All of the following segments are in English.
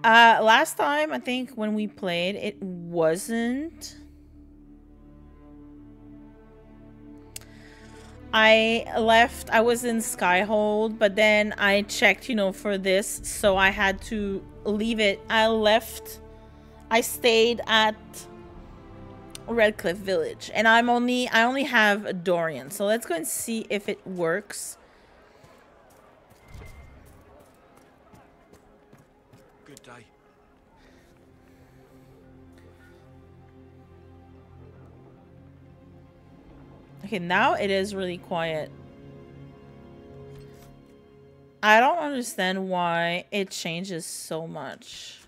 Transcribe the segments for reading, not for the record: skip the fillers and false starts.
Last time, I think when we played, it wasn't. I left, I was in Skyhold, but then I checked, you know, for this, so I had to leave it. I stayed at Redcliffe Village, and I only have Dorian, so let's go and see if it works. Good day. Okay, now it is really quiet. I don't understand why it changes so much.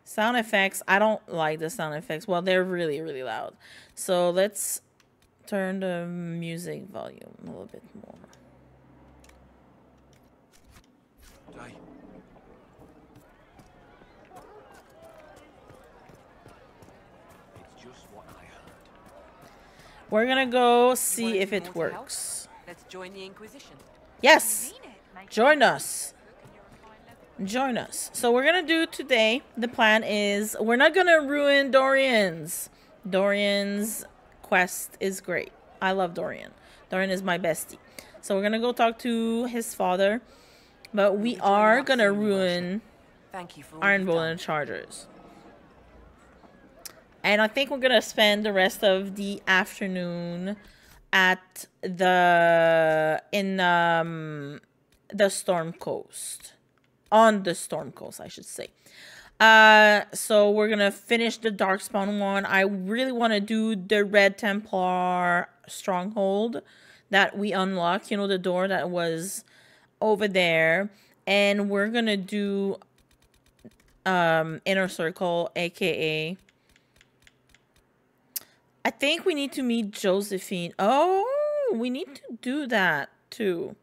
Sound effects, I don't like the sound effects. Well, they're really, really loud. So let's turn the music volume a little bit more. Day. It's just what I heard. We're gonna go see if it works. Let's join the Inquisition. Yes! Join us. Join us. So we're gonna do today, the plan is, we're not gonna ruin Dorian's. Dorian's quest is great. I love Dorian. Dorian is my bestie. So we're gonna go talk to his father, but we are gonna ruin Ironbolt and Chargers. And I think we're gonna spend the rest of the afternoon at the Storm Coast. On the Storm Coast, I should say. So we're gonna finish the Darkspawn one. I really want to do the Red Templar stronghold that we unlocked. You know, the door that was over there. And we're gonna do Inner Circle, aka I think we need to meet Josephine. Oh, we need to do that too.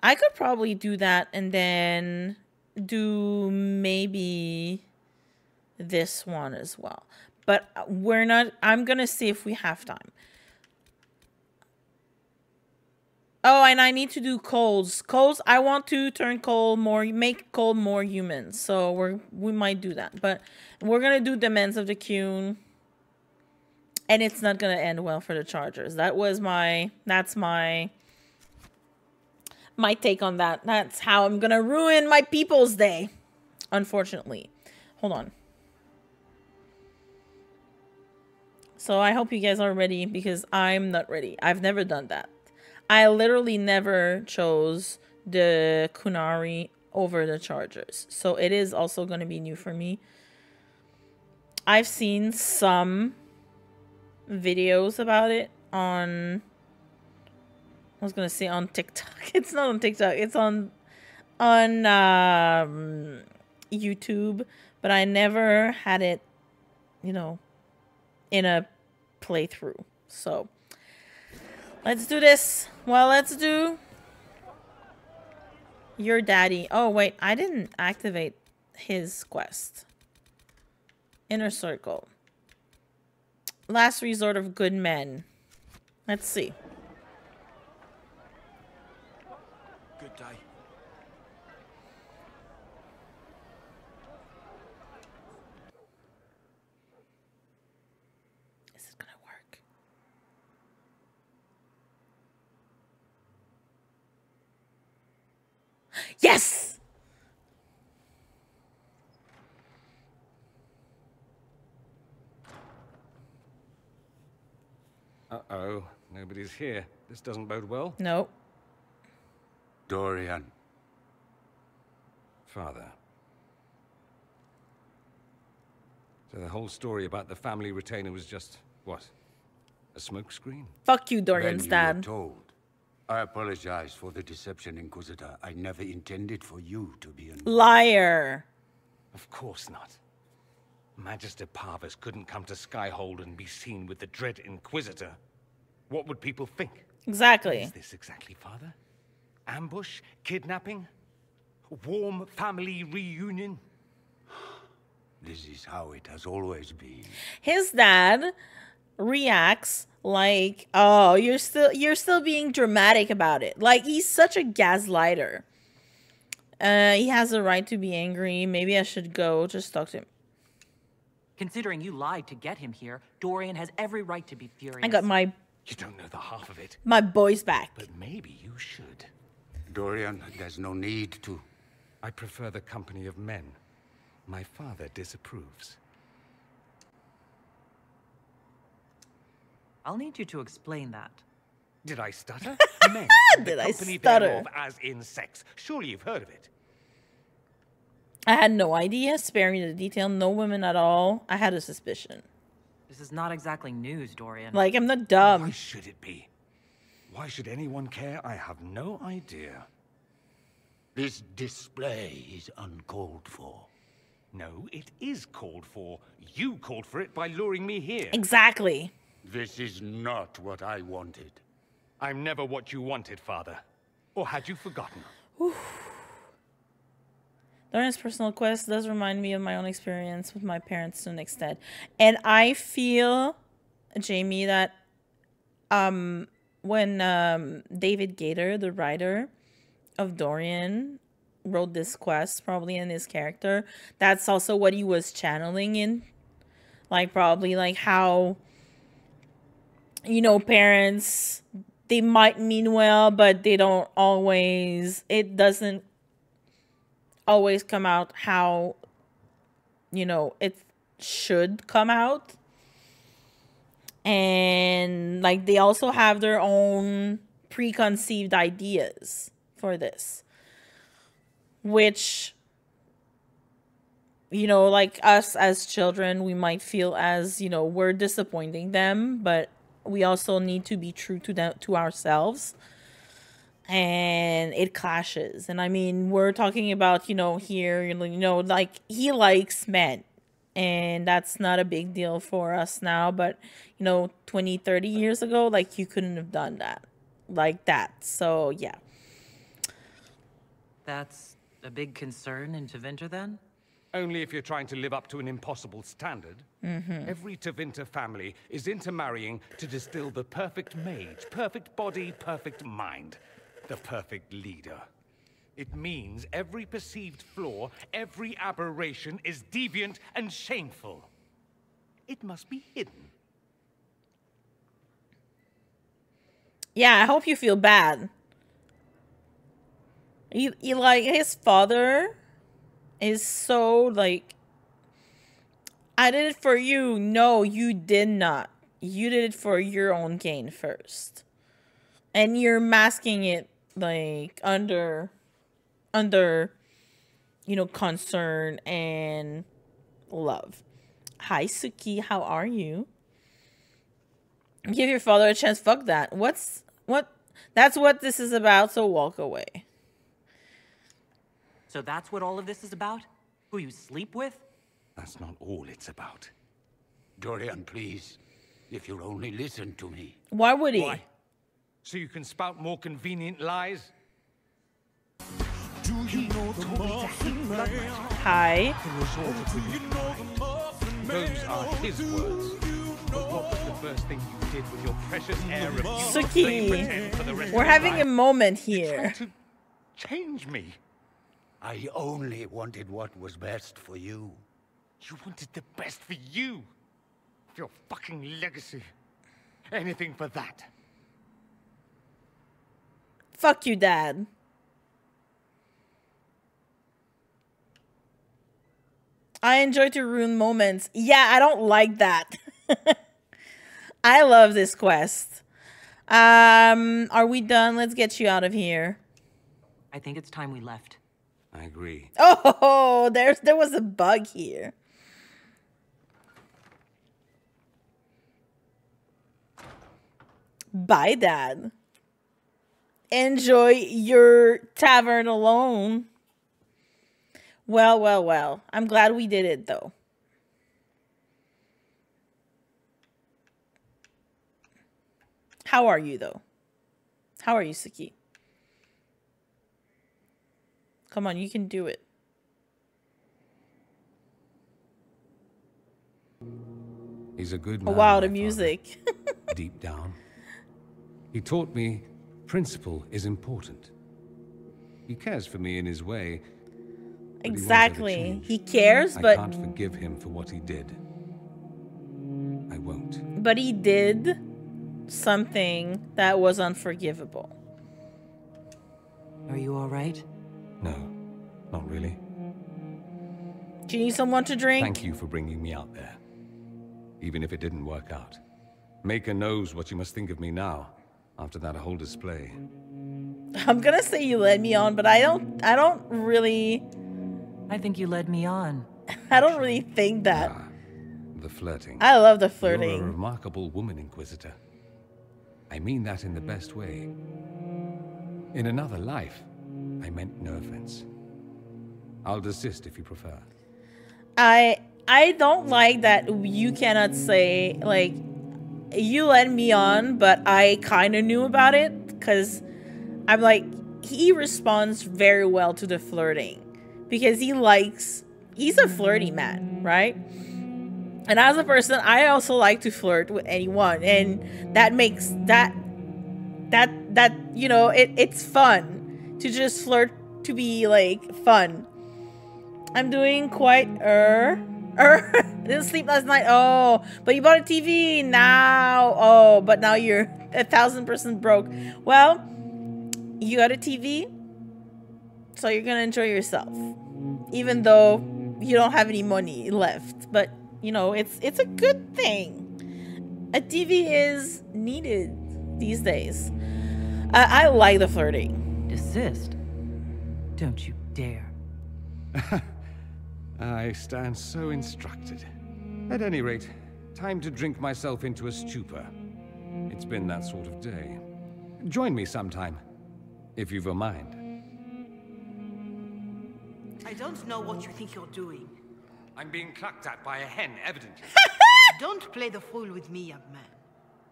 I could probably do that and then do maybe this one as well. But we're not, I'm going to see if we have time. Oh, and I need to do Coles. Coles, I want to turn Cole more, make Cole more human. So we might do that. But we're going to do Demands of the Queen. And it's not going to end well for the Chargers. That's my take on that. That's how I'm gonna ruin my people's day, unfortunately. Hold on. So I hope you guys are ready, because I'm not ready. I've never done that. I literally never chose the Kunari over the Chargers, so it is also going to be new for me. I've seen some videos about it on, I was gonna say on TikTok. It's not on TikTok. It's on YouTube. But I never had it, you know, in a playthrough. So let's do this. Well, let's do your daddy. Oh wait, I didn't activate his quest. Inner Circle. Last resort of good men. Let's see. Good day. Is it gonna work? Yes! Uh-oh. Nobody's here. This doesn't bode well. Nope. Dorian. Father. So the whole story about the family retainer was just, what? A smokescreen? Fuck you, Dorian's Then you were dad. told. I apologize for the deception, Inquisitor. I never intended for you to be involved. Liar. Of course not. Magister Parvis couldn't come to Skyhold and be seen with the Dread Inquisitor. What would people think? Exactly. Is this exactly, Father? Ambush? Kidnapping? Warm family reunion? This is how it has always been. His dad reacts like, oh, you're still being dramatic about it. Like, he's such a gaslighter. He has a right to be angry. Maybe I should go just talk to him. Considering you lied to get him here, Dorian has every right to be furious. I got my You don't know the half of it, boys back. but maybe you should. Dorian, there's no need to. I prefer the company of men. My father disapproves. I'll need you to explain that. Did I stutter? Men. Did the I company stutter? thereof, as in sex. Surely you've heard of it. I had no idea. Spare me the detail. No women at all. I had a suspicion. This is not exactly news, Dorian. Like, I'm not Why dumb. should it be? Why should anyone care? I have no idea. This display is uncalled for. No, it is called for. You called for it by luring me here. Exactly. This is not what I wanted. I'm never what you wanted, Father. Or had you forgotten? Dorian's personal quest does remind me of my own experience with my parents to an extent. And I feel, Jamie, that when David Gator, the writer of Dorian, wrote this quest, probably in his character, that's also what he was channeling in. Like, probably like how, you know, parents, they might mean well, but they don't always, it doesn't always come out how, you know, it should come out. And like, they also have their own preconceived ideas for this, which, you know, like us as children, we might feel as, you know, we're disappointing them, but we also need to be true to them, to ourselves. And it clashes. And I mean, we're talking about, you know, here, you know, like, he likes men, and that's not a big deal for us now, but, you know, 20, 30 years ago, like, you couldn't have done that like that. So yeah. That's a big concern in Tevinter, then? Only if you're trying to live up to an impossible standard. Every Tevinter family is intermarrying to distill the perfect mage, perfect body, perfect mind. The perfect leader. It means every perceived flaw, every aberration is deviant and shameful. It must be hidden. Yeah, I hope you feel bad. He like, his father is so like, I did it for you. No, you did not. You did it for your own gain first. And you're masking it like under, you know, concern and love. Hi, Suki. How are you? Give your father a chance. Fuck that. What? That's what this is about, so walk away. So that's what all of this is about? Who you sleep with? That's not all it's about. Dorian, please. If you'll only listen to me. Why would he? Why? So you can spout more convenient lies? Do you know the muffin man? Hi. Those are his words. But what was the first thing you did with your precious air of Suki, we're having a moment here. To change me. I only wanted what was best for you. You wanted the best for you. For your fucking legacy. Anything for that. Fuck you, Dad. I enjoy to ruin moments. Yeah, I don't like that. I love this quest. Are we done? Let's get you out of here. I think it's time we left. I agree. Oh, there was a bug here. Bye, Dad. Enjoy your tavern alone. Well, well, well. I'm glad we did it, though. How are you, though? How are you, Suki? Come on, you can do it. He's He's a good Oh, man. wow, my the father, music. deep down. He taught me principle is important. He cares for me in his way. But he won't ever Exactly. change. He cares, I but can't forgive him for what he did. I won't. but he did something that was unforgivable. Are you all right? No, not really. Do you need someone to drink? Thank you for bringing me out there. Even if it didn't work out. Maker knows what you must think of me now, after that whole display. I'm gonna say you led me on, but I don't really I think you led me on. I don't really think that. The flirting. I love the You're a flirting. remarkable woman, Inquisitor. I mean that in the best way. In another life, I meant no offense. I'll desist if you prefer. I don't like that you cannot say, like, you led me on, but I kind of knew about it, because I'm like, he responds very well to the flirting, because he's a flirty man, right? And as a person, I also like to flirt with anyone, and that makes that you know, it's fun to just flirt, to be like fun. I'm doing quite I didn't sleep last night. Oh, but you bought a TV now. Oh, but now you're 1,000% broke. Well, you got a TV, so you're gonna enjoy yourself, even though you don't have any money left. But you know, it's a good thing. A TV is needed these days. I like the flirting. Desist? Don't you dare. I stand so instructed. At any rate, time to drink myself into a stupor. It's been that sort of day. Join me sometime, if you've a mind. I don't know what you think you're doing. I'm being clucked at by a hen, evidently. Don't play the fool with me, young man.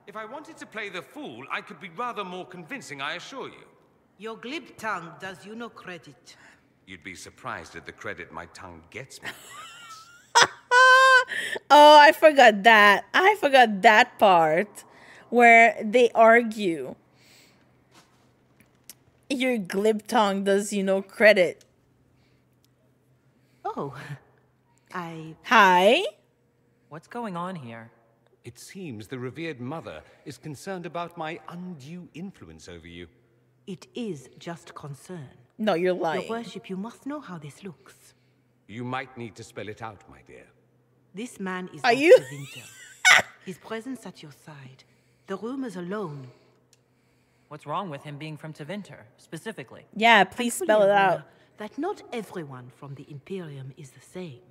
If I wanted to play the fool, I could be rather more convincing, I assure you. Your glib tongue does you no credit. You'd be surprised at the credit my tongue gets me. Oh, I forgot that. I forgot that part where they argue. Your glib tongue does you no credit. Oh, Hi? What's going on here? It seems the revered mother is concerned about my undue influence over you. it is just concern. No, you're Your lying. worship, you must know how this looks. You might need to spell it out, my dear. This man is Are Dr. you- Winter. His presence at your side. The rumors alone. What's wrong with him being from Tevinter, specifically? Yeah, please I'm fully spell it aware out. That not everyone from the Imperium is the same.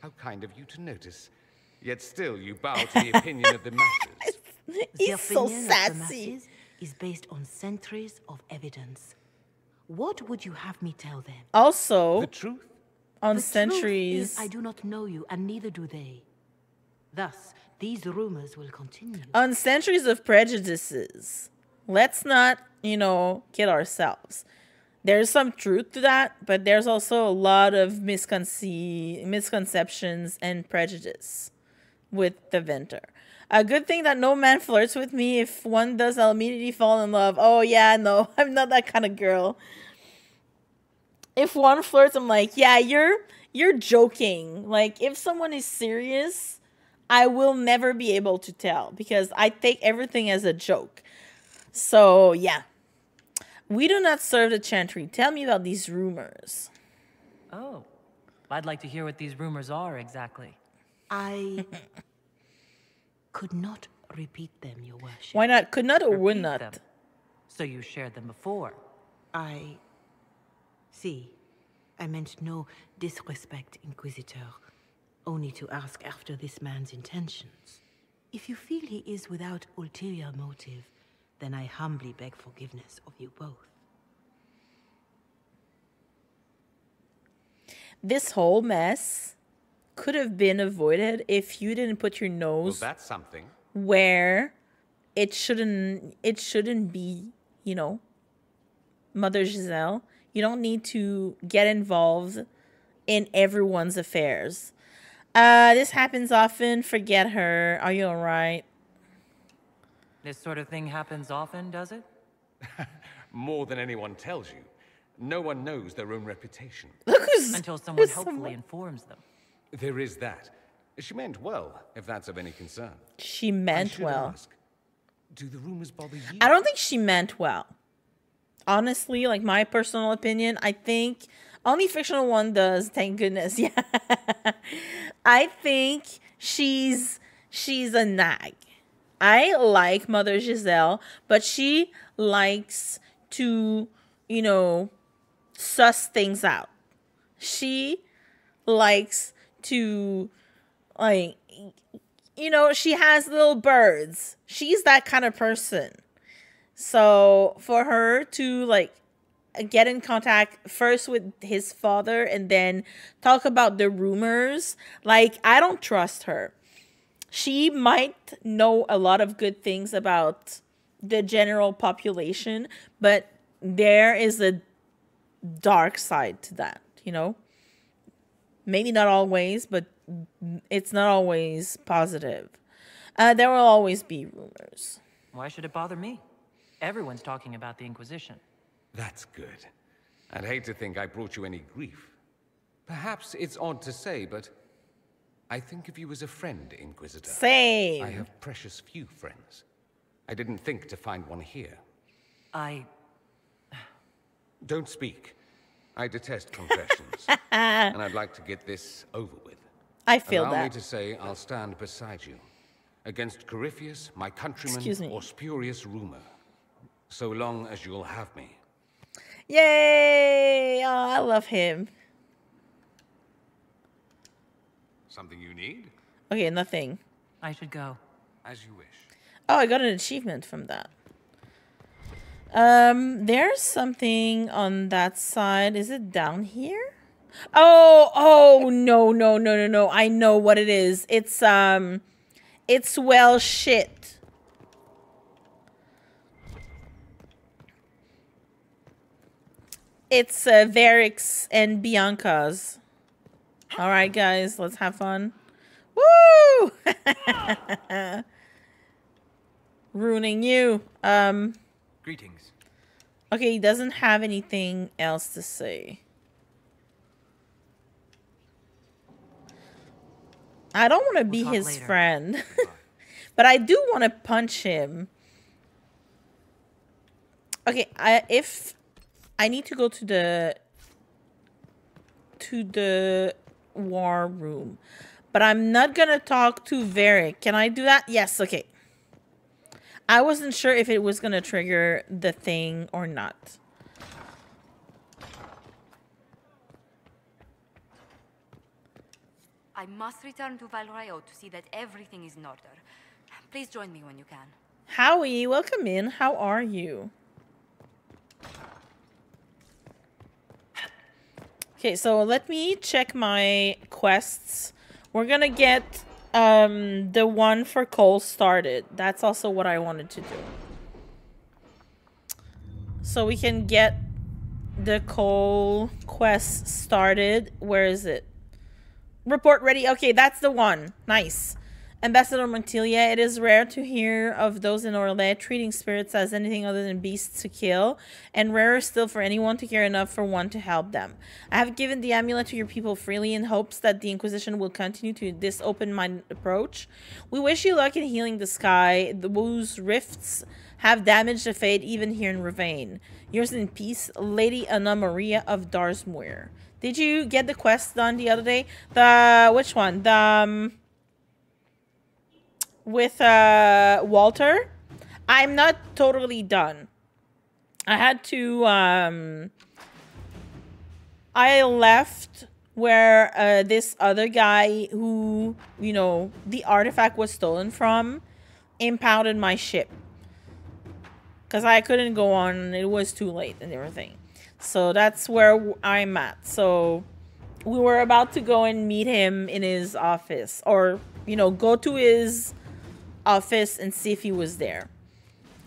How kind of you to notice. Yet still you bow to the opinion of the masses. He's The so opinion of the sassy. masses is based on centuries of evidence. What would you have me tell them? Also, The truth? on The truth centuries. is I do not know you, and neither do they. Thus, these rumors will continue. On centuries of prejudices. Let's not, kid ourselves. There's some truth to that, but there's also a lot of misconceptions and prejudice with the Venter. A good thing that no man flirts with me. If one does, I'll immediately fall in love. Oh yeah, no, I'm not that kind of girl. If one flirts, I'm like, yeah, you're joking. Like, if someone is serious, I will never be able to tell because I take everything as a joke. So, yeah. We do not serve the Chantry. Tell me about these rumors. Oh, I'd like to hear what these rumors are exactly. I could not repeat them, your worship. Why not? Could not or would Repeat not? them. So you shared them before. See, I meant no disrespect, Inquisitor. Only to ask after this man's intentions. If you feel he is without ulterior motive, then I humbly beg forgiveness of you both. This whole mess could have been avoided if you didn't put your Well, nose that's something. where it shouldn't be, Mother Giselle. You don't need to get involved in everyone's affairs. This happens often. Forget her. Are you alright? This sort of thing happens often, does it? More than anyone tells you. No one knows their own reputation. Look who's... Until someone who's helpfully informs them. There is that. She meant well, if that's of any concern. She I meant should well. ask, do the rumors bother you? I don't think she meant well. Honestly, like my personal opinion, I think only fictional one does, thank goodness. Yeah. I think she's a nag. I like Mother Giselle, but she likes to, you know, suss things out. She likes to, like, you know, she has little birds. She's that kind of person. So for her to, like, get in contact first with his father and then talk about the rumors, like, I don't trust her. She might know a lot of good things about the general population, but there is a dark side to that, you know? Maybe not always, but it's not always positive. There will always be rumors. Why should it bother me? Everyone's talking about the Inquisition. That's good. I'd hate to think I brought you any grief. Perhaps it's odd to say, but I think of you as a friend, Inquisitor. Same. I have precious few friends. I didn't think to find one here. Don't speak. I detest confessions. And I'd like to get this over with. I feel Allow me that. to say I'll stand beside you. Against Corypheus, my countryman, Excuse me. or spurious rumor. So long as you'll have me. Yay! Oh, I love him. Something you need? Okay, nothing. I should go. As you wish. Oh, I got an achievement from that. There's something on that side. Is it down here? Oh, no. I know what it is. It's well shit. It's Varric's and Bianca's. All right, guys, let's have fun. Woo! Ruining you. Greetings. Okay, he doesn't have anything else to say. I don't want to be talk his later. friend. But I do want to punch him. Okay, if I need to go to the war room. But I'm not going to talk to Varric. Can I do that? Yes, okay. I wasn't sure if it was going to trigger the thing or not. I must return to Valrayo to see that everything is in order. Please join me when you can. Howie, welcome in. How are you? Okay, so let me check my quests. We're gonna get the one for Cole started. That's also what I wanted to do. So we can get the Cole quest started. Where is it? Report ready. Okay, that's the one. Nice. Ambassador Montilia, it is rare to hear of those in Orlais treating spirits as anything other than beasts to kill, and rarer still for anyone to care enough for one to help them. I have given the amulet to your people freely in hopes that the Inquisition will continue to this open-minded approach. We wish you luck in healing the sky, whose rifts have damaged the fate even here in Ravane. Yours in peace, Lady Anna Maria of Darsmuir. Did you get the quest done the other day? Which one? With Walter? I'm not totally done. I had to I left where this other guy who, you know, the artifact was stolen from impounded my ship. Because I couldn't go on. It was too late and everything. So that's where I'm at. So we were about to go and meet him in his office. Or, you know, go to his office and see if he was there.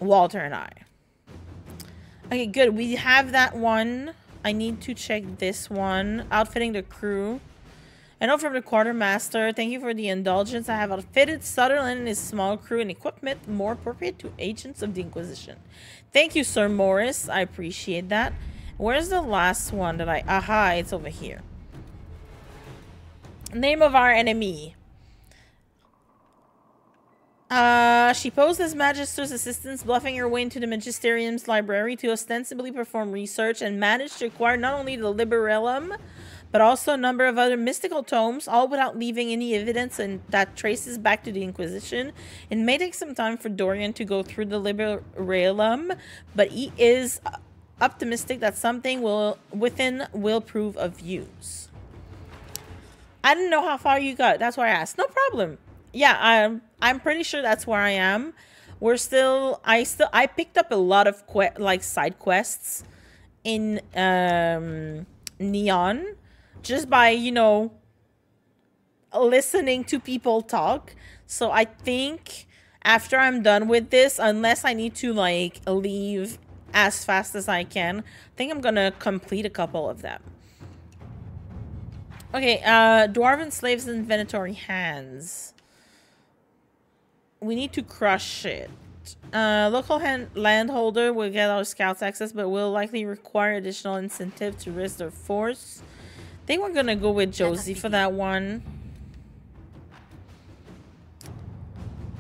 Walter and I. Okay, good. We have that one. I need to check this one. Outfitting the crew. I know from the quartermaster. Thank you for the indulgence. I have outfitted Sutherland and his small crew and equipment more appropriate to agents of the Inquisition. Thank you, Sir Morris. I appreciate that. Where's the last one that I... Aha, it's over here. Name of our enemy. She posed as Magister's assistant, bluffing her way into the Magisterium's library to ostensibly perform research and managed to acquire not only the Liberellum, but also a number of other mystical tomes, all without leaving any evidence that traces back to the Inquisition. It may take some time for Dorian to go through the Liberellum, but he is optimistic that something will prove of use. I didn't know how far you got. That's why I asked. No problem. Yeah, I'm pretty sure that's where I am. I picked up a lot of side quests in Neon just by, you know, listening to people talk. So I think after I'm done with this, unless I need to like leave as fast as I can, I think I'm gonna complete a couple of them. Okay, Dwarven Slaves Inventory Hands. We need to crush it. Local landholder will get our scouts access, but will likely require additional incentive to risk their force. I think we're gonna go with Josie for that one.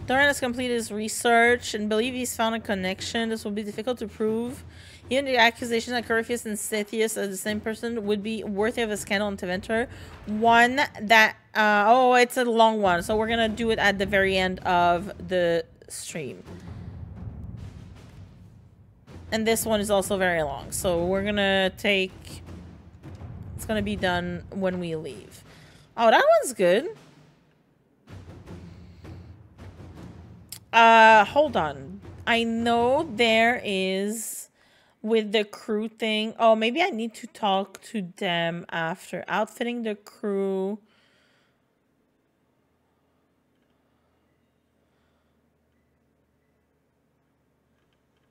Doran has completed his research and believe he's found a connection. This will be difficult to prove. Even the accusation that Corypheus and Scythius are the same person would be worthy of a scandal and to enter. One that, oh, it's a long one. So we're going to do it at the very end of the stream. And this one is also very long. So we're going to take, it's going to be done when we leave. Oh, that one's good. Hold on. I know there is... with the crew thing. Oh, maybe I need to talk to them after. Outfitting the crew.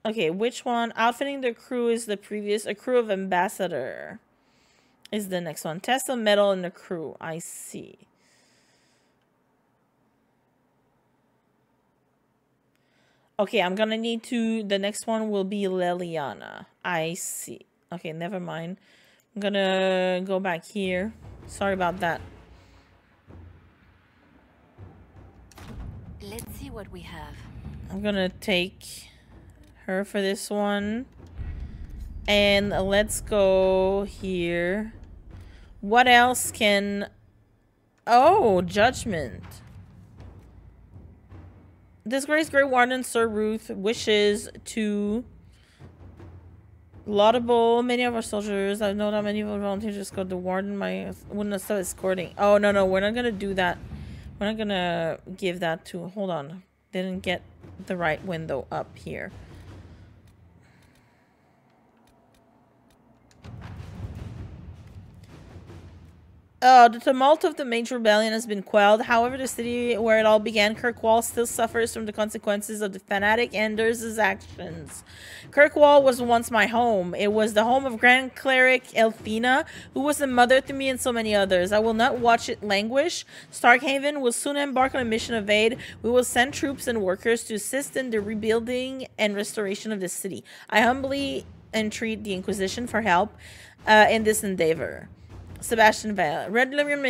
Okay, which one? Outfitting the crew is the previous. A crew of ambassador is the next one. Test of metal in the crew. I see. Okay, I'm gonna need to... The next one will be Leliana. I see. Okay, never mind. I'm gonna go back here. Sorry about that. Let's see what we have. I'm gonna take her for this one. And let's go here. What else can... Oh, Judgment. Disgraced Great Warden Sir Ruth wishes to laudable many of our soldiers. I know that many of our volunteers just got the warden. Wouldn't have started escorting. Oh no, we're not gonna do that. We're not gonna give that to. Hold on, didn't get the right window up here. The tumult of the Mage Rebellion has been quelled. However, the city where it all began, Kirkwall, still suffers from the consequences of the fanatic Anders' actions. Kirkwall was once my home. It was the home of Grand Cleric Elthina, who was a mother to me and so many others. I will not watch it languish. Starkhaven will soon embark on a mission of aid. We will send troops and workers to assist in the rebuilding and restoration of the city. I humbly entreat the Inquisition for help in this endeavor. Sebastian Vale. Red Lyrium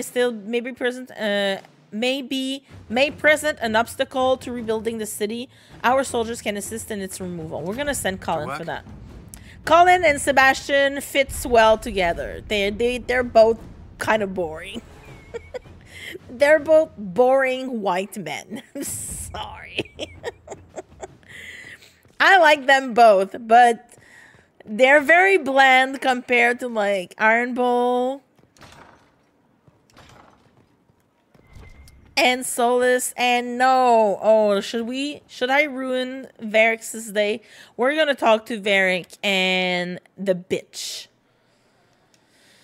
may present an obstacle to rebuilding the city. Our soldiers can assist in its removal. We're gonna send Colin for that. Colin and Sebastian fits well together. They're both kind of boring. They're both boring white men. I'm sorry. I like them both, but they're very bland compared to like Iron Bull and Solus. And no, oh, should I ruin Varrix's day? We're gonna talk to Varric and the bitch.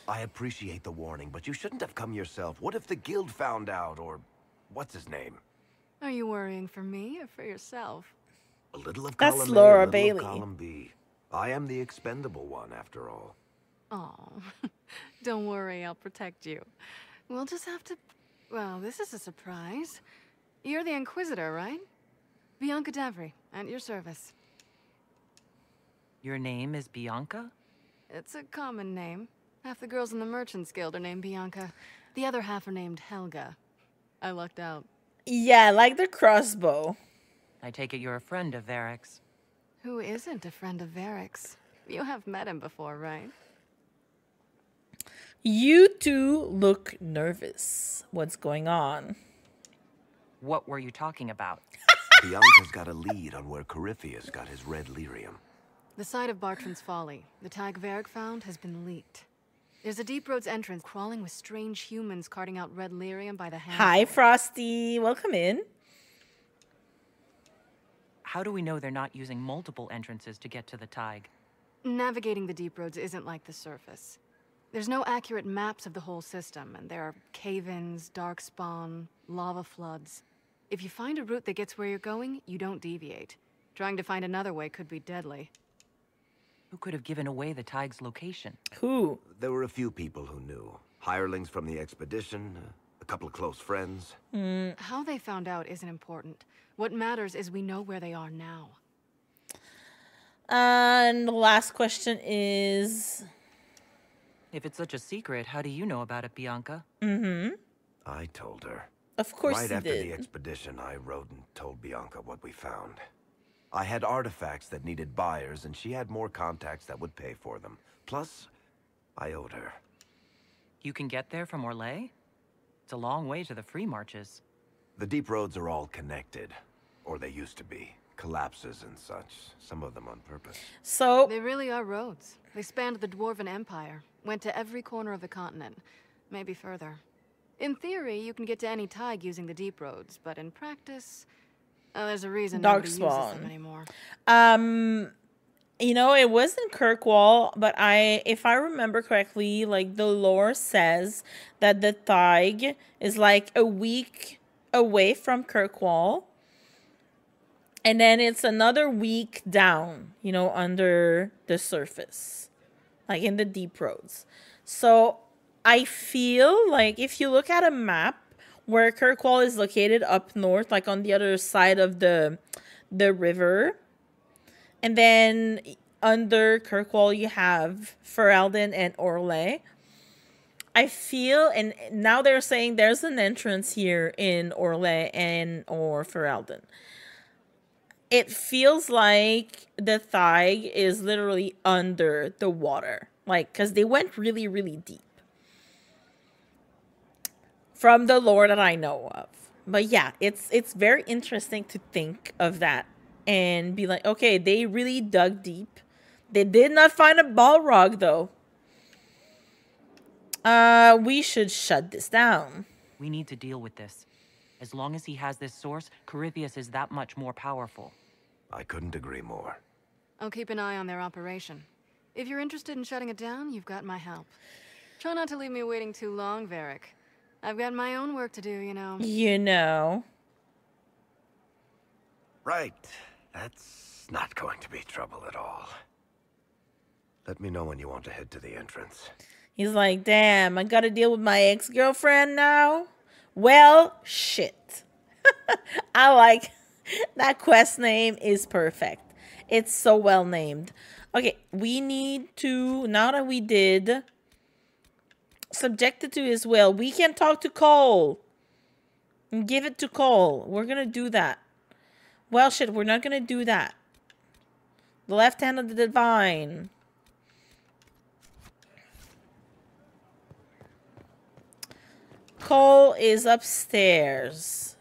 I appreciate the warning, but you shouldn't have come yourself. What if the guild found out, or what's his name? Are you worrying for me or for yourself? A little of That's column Laura A, a little Bailey. of column B. I am the expendable one, after all. Oh, don't worry, I'll protect you. We'll just have to... Well, this is a surprise. You're the Inquisitor, right? Bianca Davry, at your service. Your name is Bianca? It's a common name. Half the girls in the Merchants Guild are named Bianca. The other half are named Helga. I lucked out. Yeah, like the crossbow. I take it you're a friend of Varric's. Who isn't a friend of Varric's? You have met him before, right? You two look nervous. What's going on? What were you talking about? Bianca's got a lead on where Corypheus got his red lyrium. The site of Bartram's Folly, the tag Varric found, has been leaked. There's a Deep Roads entrance crawling with strange humans carting out red lyrium by the hand. Hi, Frosty. Welcome in. How do we know they're not using multiple entrances to get to the Tig? Navigating the Deep Roads isn't like the surface. There's no accurate maps of the whole system, and there are cave-ins, darkspawn, lava floods. If you find a route that gets where you're going, you don't deviate. Trying to find another way could be deadly. Who could have given away the Tig's location? Who? There were a few people who knew. Hirelings from the expedition, a couple of close friends. How they found out isn't important. What matters is we know where they are now. And the last question is... If it's such a secret, how do you know about it, Bianca? I told her. Of course Right you after did. the expedition, I wrote and told Bianca what we found. I had artifacts that needed buyers, and she had more contacts that would pay for them. Plus, I owed her. You can get there from Orlais? It's a long way to the free marches. The deep roads are all connected. Or they used to be. Collapses and such. Some of them on purpose. So, They really are roads. They spanned the Dwarven Empire, went to every corner of the continent, maybe further. In theory, you can get to any Tig using the deep roads, but in practice, there's a reason nobody uses Darkspawn. them anymore. you know, it wasn't Kirkwall, but if I remember correctly, like the lore says that the Tig is like a week away from Kirkwall. And then it's another week down, you know, under the surface, like in the deep roads. So I feel like if you look at a map where Kirkwall is located up north, like on the other side of the river, and then under Kirkwall you have Ferelden and Orlais. I feel, and now they're saying there's an entrance here in Orlais or Ferelden. It feels like the Tig is literally under the water. Like, because they went really, really deep. From the lore that I know of. But yeah, it's very interesting to think of that. And be like, okay, they really dug deep. They did not find a Balrog, though. We should shut this down. We need to deal with this. As long as he has this source, Corypheus is that much more powerful. I couldn't agree more. I'll keep an eye on their operation. If you're interested in shutting it down, you've got my help. Try not to leave me waiting too long, Varric. I've got my own work to do, you know. You know. Right. That's not going to be trouble at all. Let me know when you want to head to the entrance. He's like, damn, I gotta deal with my ex-girlfriend now? Well, shit. I like that quest name is perfect. It's so well named. Okay, we need to, now that we did subjected to his will, we can talk to Cole and give it to Cole. We're gonna do that. Well, shit, we're not gonna do that. The left hand of the divine. Cole is upstairs.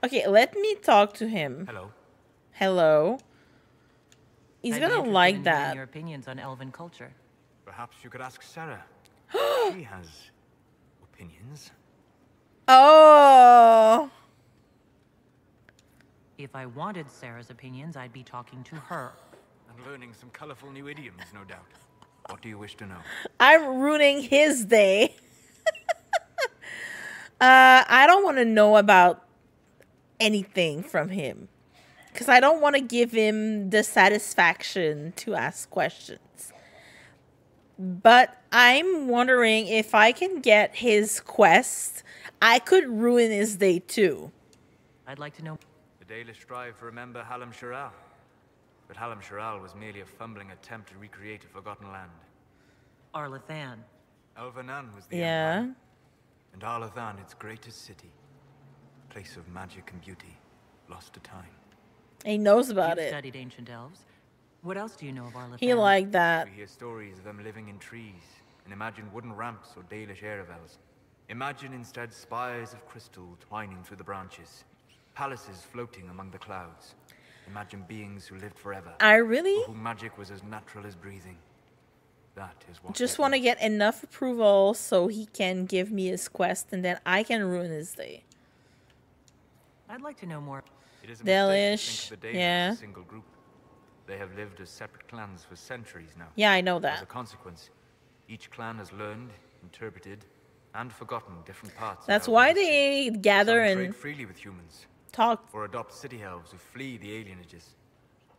Okay, let me talk to him. Hello. Hello. He's I'd be gonna interested like in hearing that. Your opinions on elven culture. Perhaps you could ask Sera. She has opinions. Oh. If I wanted Sarah's opinions, I'd be talking to her. And learning some colorful new idioms, no doubt. What do you wish to know? I'm ruining his day. I don't want to know about anything from him. Because I don't want to give him the satisfaction to ask questions. But I'm wondering if I can get his quest, I could ruin his day too. I'd like to know. The Dalish strive to remember Hallam Shiral. But Hallam Shiral was merely a fumbling attempt to recreate a forgotten land. Arlathan. Elvanan was the Yeah. empire, and Arlathan its greatest city. Place of magic and beauty, lost to time. He knows about You've it. studied ancient elves. What else do you know of Arlathan? He liked that. We hear stories of them living in trees, and imagine wooden ramps or Dalish Erebels. Imagine instead spires of crystal twining through the branches, palaces floating among the clouds. Imagine beings who lived forever. I really for whom magic was as natural as breathing. That is what just want to get enough approval so he can give me his quest and then I can ruin his day. I'd like to know more. It is a Dalish, mistake to think of the Dalish yeah. as a single group. They have lived as separate clans for centuries now. Yeah, I know As that. a consequence, each clan has learned, interpreted, and forgotten different parts. of That's elven why history. they gather Some and trade freely with humans, talk. or adopt city elves who flee the alienages.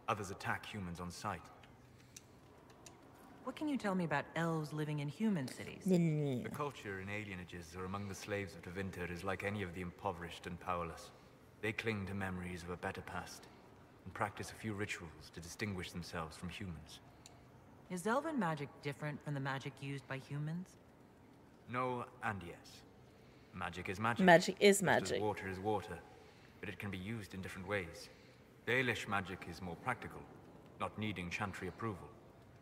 Others attack humans on sight. What can you tell me about elves living in human cities? The culture in alienages or among the slaves of Tevinter is like any of the impoverished and powerless. They cling to memories of a better past, and practice a few rituals to distinguish themselves from humans. Is elven magic different from the magic used by humans? No and yes. Magic is magic. Magic is just magic. as water is water, but it can be used in different ways. Dalish magic is more practical, not needing chantry approval,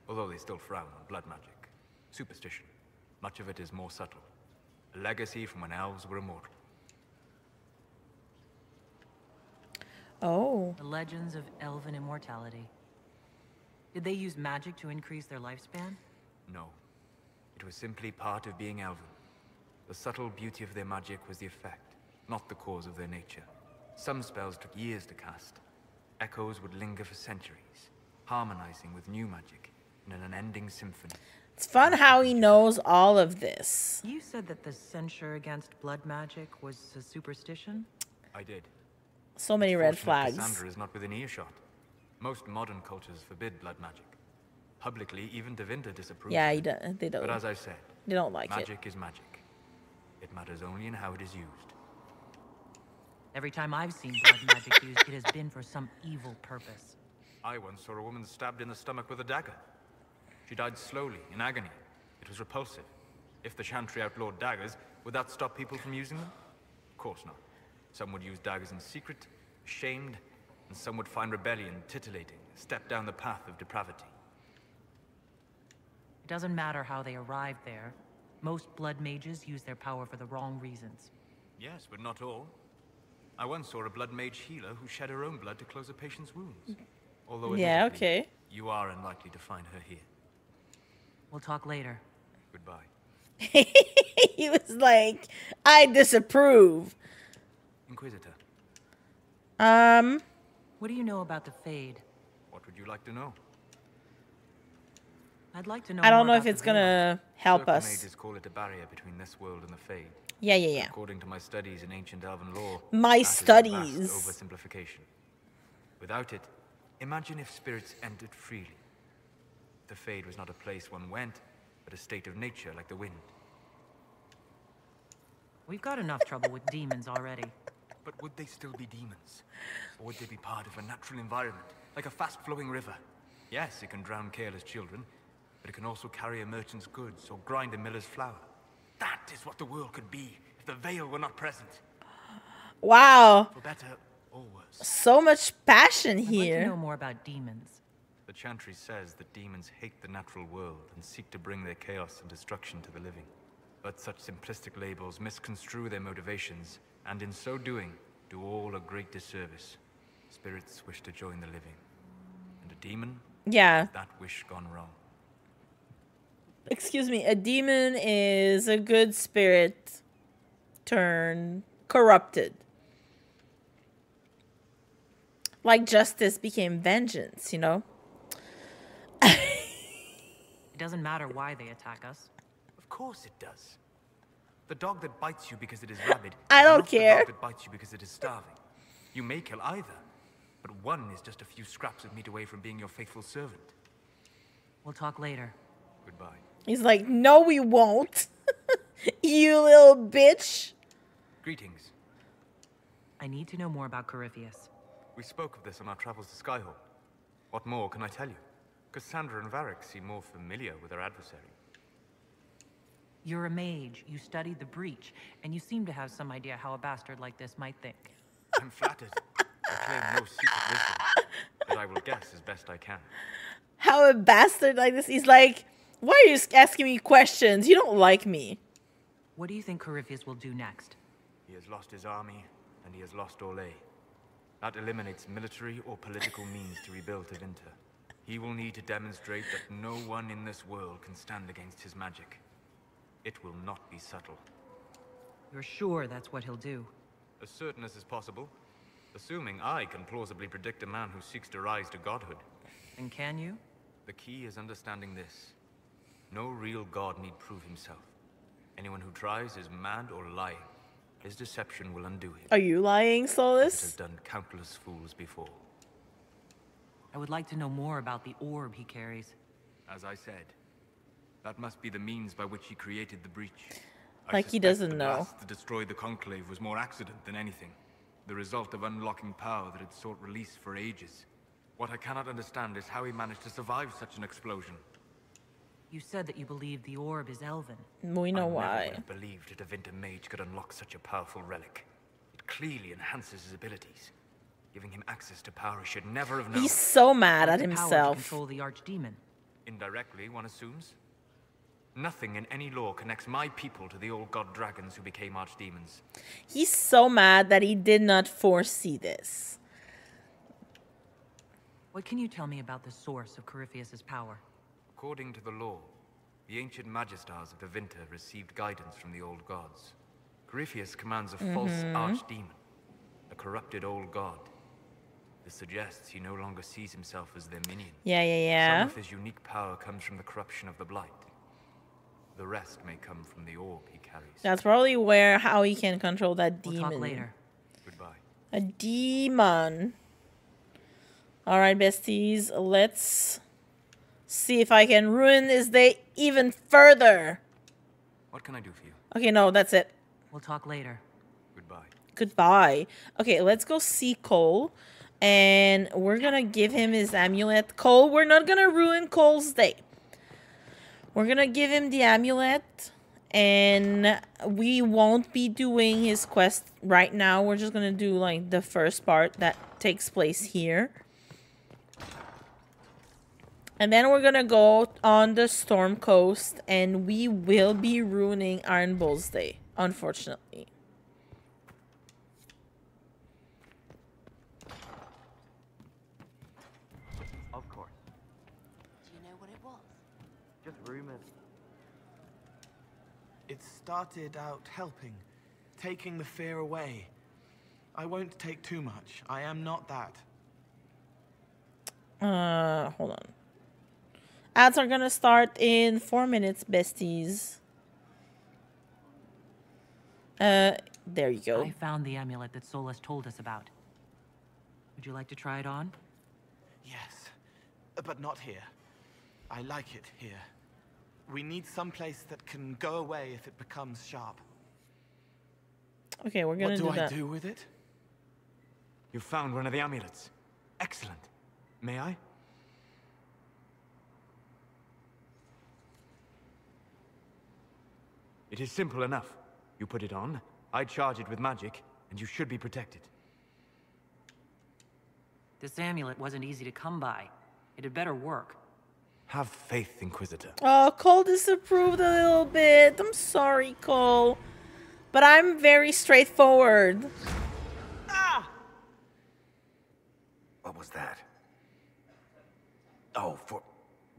although they still frown on blood magic. Superstition. Much of it is more subtle. A legacy from when elves were immortal. Oh. The legends of elven immortality. Did they use magic to increase their lifespan? No. It was simply part of being elven. The subtle beauty of their magic was the effect, not the cause of their nature. Some spells took years to cast. Echoes would linger for centuries, harmonizing with new magic in an unending symphony. It's fun how he knows all of this. You said that the censure against blood magic was a superstition? I did. So many red Fortunate flags. Cassandra is not within earshot. Most modern cultures forbid blood magic. Publicly, even Tevinter disapproves. Yeah, of it. they don't. But as I said, They don't like magic it. is magic. It matters only in how it is used. Every time I've seen blood magic used, it has been for some evil purpose. I once saw a woman stabbed in the stomach with a dagger. She died slowly, in agony. It was repulsive. If the Chantry outlawed daggers, would that stop people from using them? Of course not. Some would use daggers in secret, ashamed, and some would find rebellion titillating, a step down the path of depravity. It doesn't matter how they arrived there. Most blood mages use their power for the wrong reasons. Yes, but not all. I once saw a blood mage healer who shed her own blood to close a patient's wounds. Although Yeah, admittedly, okay. You are unlikely to find her here. We'll talk later. Goodbye. He was like, I disapprove. Inquisitor, What do you know about the Fade? what would you like to know? I'd like to know I don't more know if about it's the Veil. gonna help Circle us. mages call it a barrier between this world and the Fade. Yeah, yeah, yeah. According to my studies in ancient elven lore, My that is a studies. vast oversimplification. Without it, imagine if spirits entered freely. The Fade was not a place one went, but a state of nature like the wind. We've got enough trouble with demons already. But would they still be demons? Or would they be part of a natural environment, like a fast-flowing river? Yes, it can drown careless children, but it can also carry a merchant's goods or grind a miller's flour. That is what the world could be if the veil were not present. Wow. For better or worse. So much passion I'd like to know here. more about demons. The Chantry says that demons hate the natural world and seek to bring their chaos and destruction to the living. But such simplistic labels misconstrue their motivations, and in so doing, do all a great disservice. Spirits wish to join the living. And a demon? Yeah. That wish gone wrong. Excuse me. A demon is a good spirit turned corrupted. Like justice became vengeance, you know? It doesn't matter why they attack us. Of course it does. The dog that bites you because it is rabid I is don't not care. the dog that bites you because it is starving. You may kill either, but one is just a few scraps of meat away from being your faithful servant. We'll talk later. Goodbye. He's like, no, we won't. You little bitch. Greetings. I need to know more about Corypheus. We spoke of this on our travels to Skyhall. What more can I tell you? Cassandra and Varric seem more familiar with our adversary. You're a mage, you studied the breach, and you seem to have some idea how a bastard like this might think. I'm flattered. I claim no secret wisdom, but I will guess as best I can. How a bastard like this? He's like, why are you asking me questions? You don't like me. What do you think Corypheus will do next? He has lost his army, and he has lost Orlais. That eliminates military or political means to rebuild Tevinter. He will need to demonstrate that no one in this world can stand against his magic. It will not be subtle. You're sure that's what he'll do? As certain as is possible, assuming I can plausibly predict a man who seeks to rise to godhood. And can you? The key is understanding this. No real god need prove himself. Anyone who tries is mad or lying. His deception will undo him. Are you lying, It has Solus? done countless fools before. I would like to know more about the orb he carries. As I said, that must be the means by which he created the breach. Like he suspect doesn't the know. blast that destroyed the Conclave was more accident than anything. The result of unlocking power that had sought release for ages. What I cannot understand is how he managed to survive such an explosion. You said that you believe the orb is elven. We know I never why. would have believed a Tevinter mage could unlock such a powerful relic. It clearly enhances his abilities, giving him access to power he should never have known. He's so mad at The power to himself. control the archdemon. Indirectly, one assumes. Nothing in any law connects my people to the old god dragons who became archdemons. He's so mad that he did not foresee this. What can you tell me about the source of Corypheus's power? According to the law, the ancient magistars of Tevinter received guidance from the old gods. Corypheus commands a false archdemon, a corrupted old god. This suggests he no longer sees himself as their minion. Yeah. Some of his unique power comes from the corruption of the blight. The rest may come from the orb he carries. That's probably how he can control that demon. We'll talk later. Goodbye. A demon. All right, besties. Let's see if I can ruin this day even further. What can I do for you? Okay, no, that's it. We'll talk later. Goodbye. Goodbye. Okay, let's go see Cole. And we're going to give him his amulet. Cole, we're not going to ruin Cole's day. We're going to give him the amulet. And we won't be doing his quest right now. We're just going to do like the first part that takes place here. And then we're going to go on the Storm Coast. And we will be ruining Iron Bull's day, unfortunately. Of course. Do you know what it was? Just rumors. It started out helping, taking the fear away. I won't take too much. I am not that. Hold on. Ads are gonna start in 4 minutes, besties. There you go. I found the amulet that Solus told us about. Would you like to try it on? Yes, but not here. I like it here. We need some place that can go away if it becomes sharp. Okay, we're gonna do What do that. I do with it? You found one of the amulets. Excellent. May I? It is simple enough. You put it on, I charge it with magic, and you should be protected. This amulet wasn't easy to come by. It had better work. Have faith, Inquisitor. Oh, Cole disapproved a little bit. I'm sorry, Cole. But I'm very straightforward. What was that? Oh,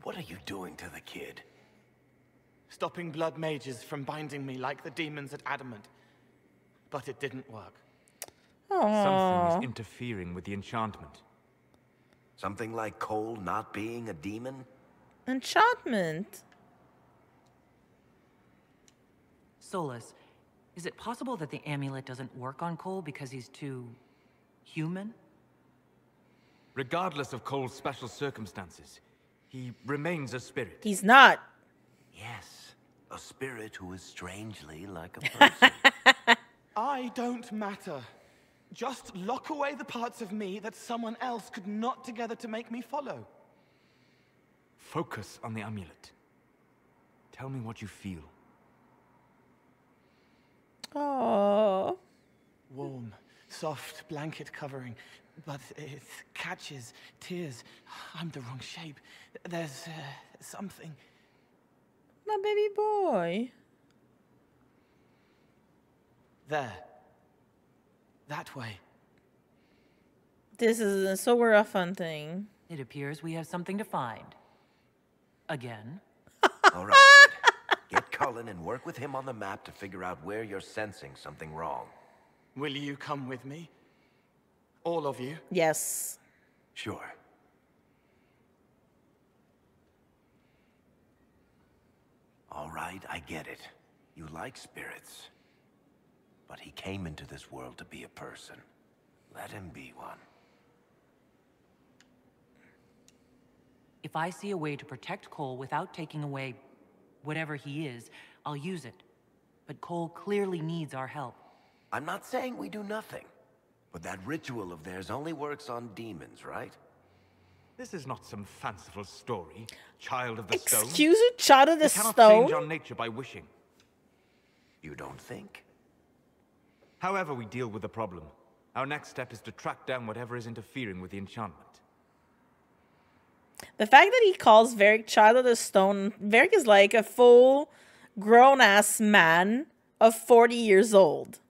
what are you doing to the kid? Stopping blood mages from binding me like the demons at Adamant. But it didn't work. Something Aww. was interfering with the enchantment. Something like Cole not being a demon? Enchantment. Solus, is it possible that the amulet doesn't work on Cole because he's too human? Regardless of Cole's special circumstances, he remains a spirit. He's not. Yes. A spirit who is strangely like a person. I don't matter. Just lock away the parts of me that someone else could knot together to make me follow. Focus on the amulet. Tell me what you feel. Oh. Warm, soft blanket covering, but it catches tears. I'm the wrong shape. There's something. My baby boy. There. That way. This is so we're a fun thing. It appears we have something to find. Again. All right, kid. Get Cullen and work with him on the map to figure out where you're sensing something wrong. Will you come with me? All of you? Yes. Sure. All right, I get it. You like spirits. But he came into this world to be a person. Let him be one. If I see a way to protect Cole without taking away whatever he is, I'll use it. But Cole clearly needs our help. I'm not saying we do nothing. But that ritual of theirs only works on demons, right? This is not some fanciful story. Child of the Stone. Excuse you, Child of the Stone? Stone? We cannot change our nature by wishing. You don't think? However we deal with the problem, our next step is to track down whatever is interfering with the enchantment. The fact that he calls Varric Child of the Stone, Varric is like a full grown-ass man of 40 years old.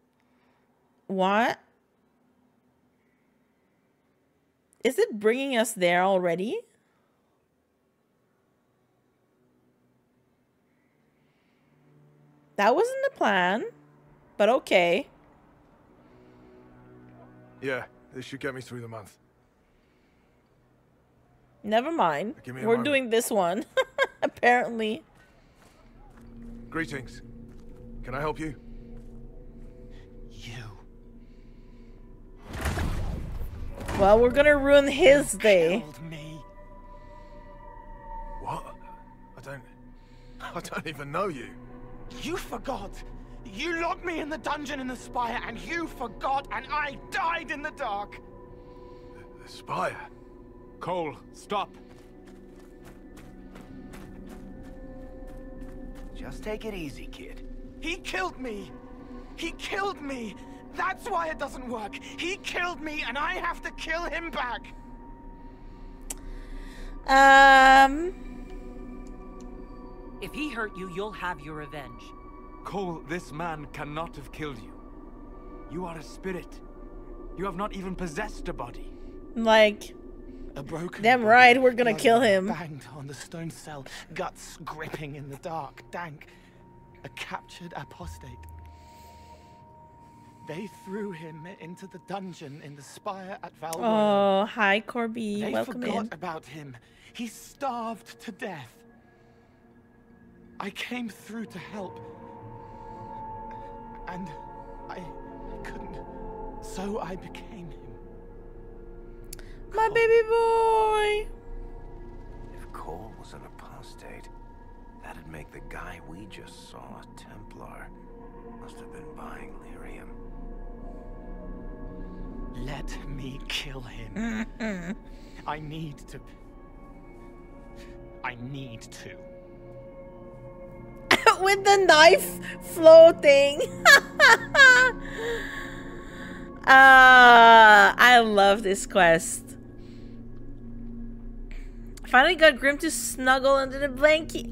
What? Is it bringing us there already? That wasn't the plan, but okay. Yeah, this should get me through the month. Never mind. Give me a We're moment. doing this one, apparently. Greetings. Can I help you? Well, we're gonna ruin his day. Me. What? I don't even know you. You forgot. You locked me in the dungeon in the spire, and you forgot, and I died in the dark. The spire? Cole, stop. Just take it easy, kid. He killed me. He killed me. That's why it doesn't work. He killed me, and I have to kill him back. If he hurt you, you'll have your revenge. Cole, this man cannot have killed you. You are a spirit. You have not even possessed a body. Like, a broken damn body, right, we're gonna blood kill him. Banged on the stone cell, guts gripping in the dark, dank. A captured apostate. They threw him into the dungeon in the spire at Valroy. Oh, hi, Corby. They Welcome forgot in. about him. He starved to death. I came through to help. And I couldn't. So I became him. My baby boy. If Cole was an apostate, that'd make the guy we just saw a Templar. Must have been buying lyrium. Let me kill him. I need to. With the knife floating. I love this quest. Finally got Grim to snuggle under the blanket.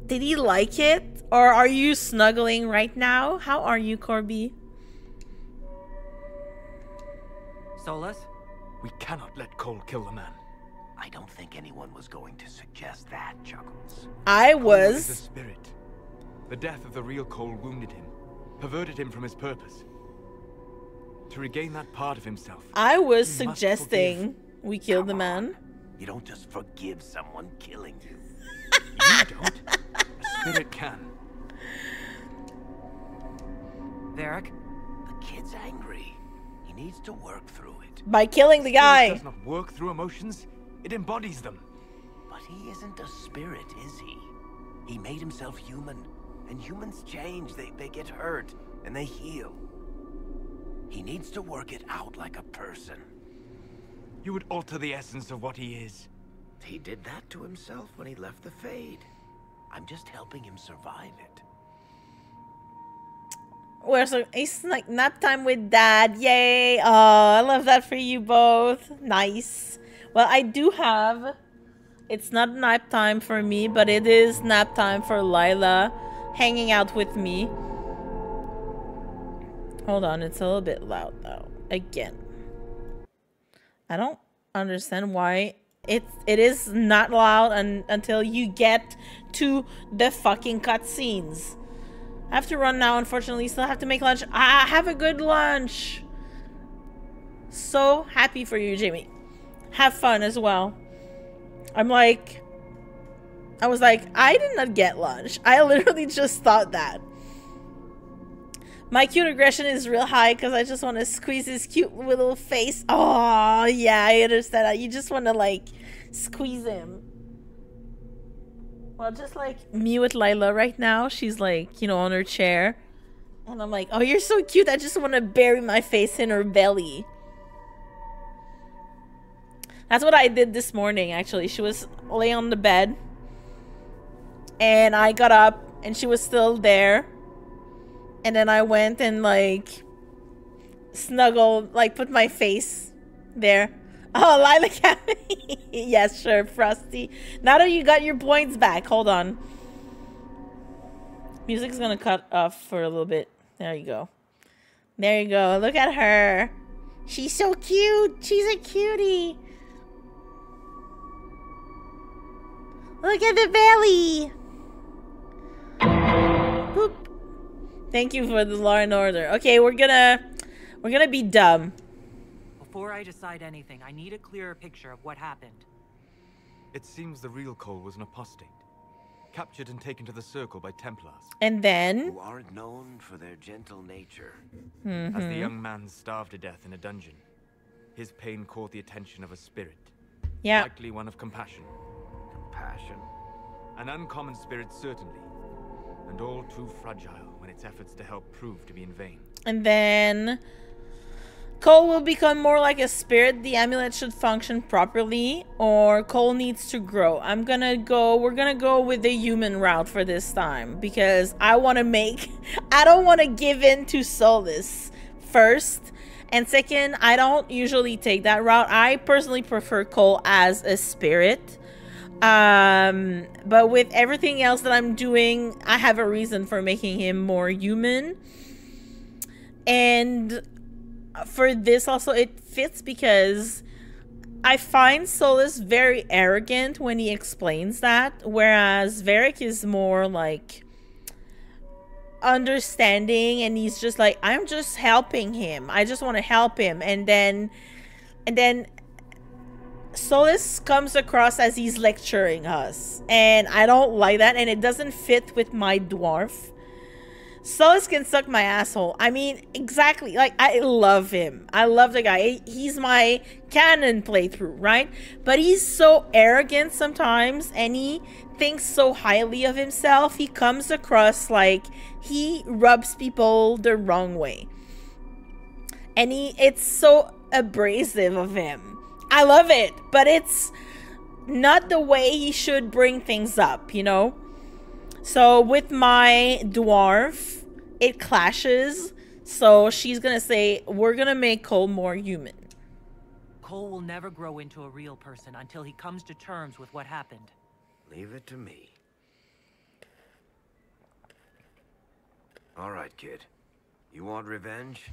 Did he like it? Or are you snuggling right now? How are you, Corby? Solus? We cannot let Cole kill the man. I don't think anyone was going to suggest that, Chuckles. I Cole was. is a spirit. The death of the real Cole wounded him, perverted him from his purpose. To regain that part of himself, I was he must suggesting we kill the Come man. on. You don't just forgive someone killing you. You don't. A spirit can. Varric? The kid's angry. He needs to work through it. By killing the Spirit guy. does not work through emotions. It embodies them. But he isn't a spirit, is he? He made himself human. And humans change. They get hurt. And they heal. He needs to work it out like a person. You would alter the essence of what he is. He did that to himself when he left the Fade. I'm just helping him survive it. Where's it's like nap time with Dad? Yay! Oh, I love that for you both. Nice. Well, I do have. It's not nap time for me, but it is nap time for Lila, hanging out with me. Hold on, it's a little bit loud though. Again, I don't understand why it is not loud until you get to the fucking cutscenes. I have to run now, unfortunately. Still have to make lunch. Have a good lunch. So happy for you, Jamie. Have fun as well. I was like, I did not get lunch. I literally just thought that. My cute aggression is real high because I just want to squeeze his cute little face. Oh, yeah, I understand that. You just want to, like, squeeze him. Well, just like me with Lila right now. She's like, you know, on her chair. And I'm like, oh, you're so cute. I just want to bury my face in her belly. That's what I did this morning, actually. She was laying on the bed. And I got up and she was still there. And then I went and, like, snuggled, like, put my face there. Oh, Lila Cafe. Yes, sure, Frosty. Now that you got your points back, hold on. Music's gonna cut off for a little bit. There you go. There you go. Look at her. She's so cute. She's a cutie. Look at the belly. Boop. Thank you for the law and order. Okay, we're gonna be dumb. Before I decide anything, I need a clearer picture of what happened. It seems the real Cole was an apostate, captured and taken to the Circle by Templars. And then? Who aren't known for their gentle nature. As the young man starved to death in a dungeon, his pain caught the attention of a spirit. Yeah. Likely one of compassion. Compassion? An uncommon spirit, certainly. And all too fragile when its efforts to help prove to be in vain. And then Cole will become more like a spirit. The amulet should function properly, or Cole needs to grow. we're gonna go with the human route for this time, because I don't want to give in to Solus first, and second, I don't usually take that route. I personally prefer Cole as a spirit. But with everything else that I'm doing, I have a reason for making him more human. And for this also, it fits because I find Solus very arrogant when he explains that, whereas Varric is more like understanding, and he's just like, I'm just helping him. I just want to help him. And then Solus comes across as he's lecturing us, and I don't like that, and it doesn't fit with my dwarf. Solus can suck my asshole. I mean, exactly. Like, I love him. I love the guy. He's my canon playthrough, right? But he's so arrogant sometimes, and he thinks so highly of himself. He comes across like he rubs people the wrong way, and it's so abrasive of him. I love it, but it's not the way he should bring things up, you know? So with my dwarf, it clashes. So she's gonna say, we're gonna make Cole more human. Cole will never grow into a real person until he comes to terms with what happened. Leave it to me. All right, kid. You want revenge?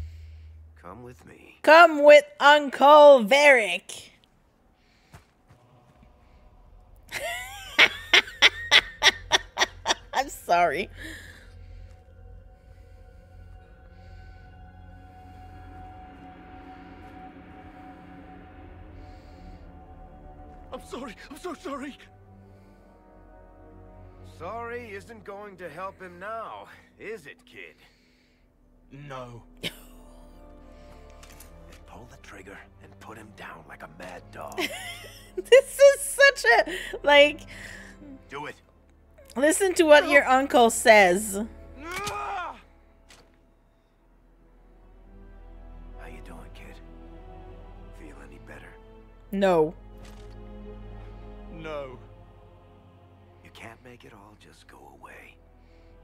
Come with me. Come with Uncle Varric. I'm sorry. I'm sorry. I'm so sorry. Sorry isn't going to help him now, is it, kid? No. Pull the trigger and put him down like a mad dog. This is such a, like... Do it. Listen to what your uncle says. How you doing, kid? Feel any better? No. No. You can't make it all just go away.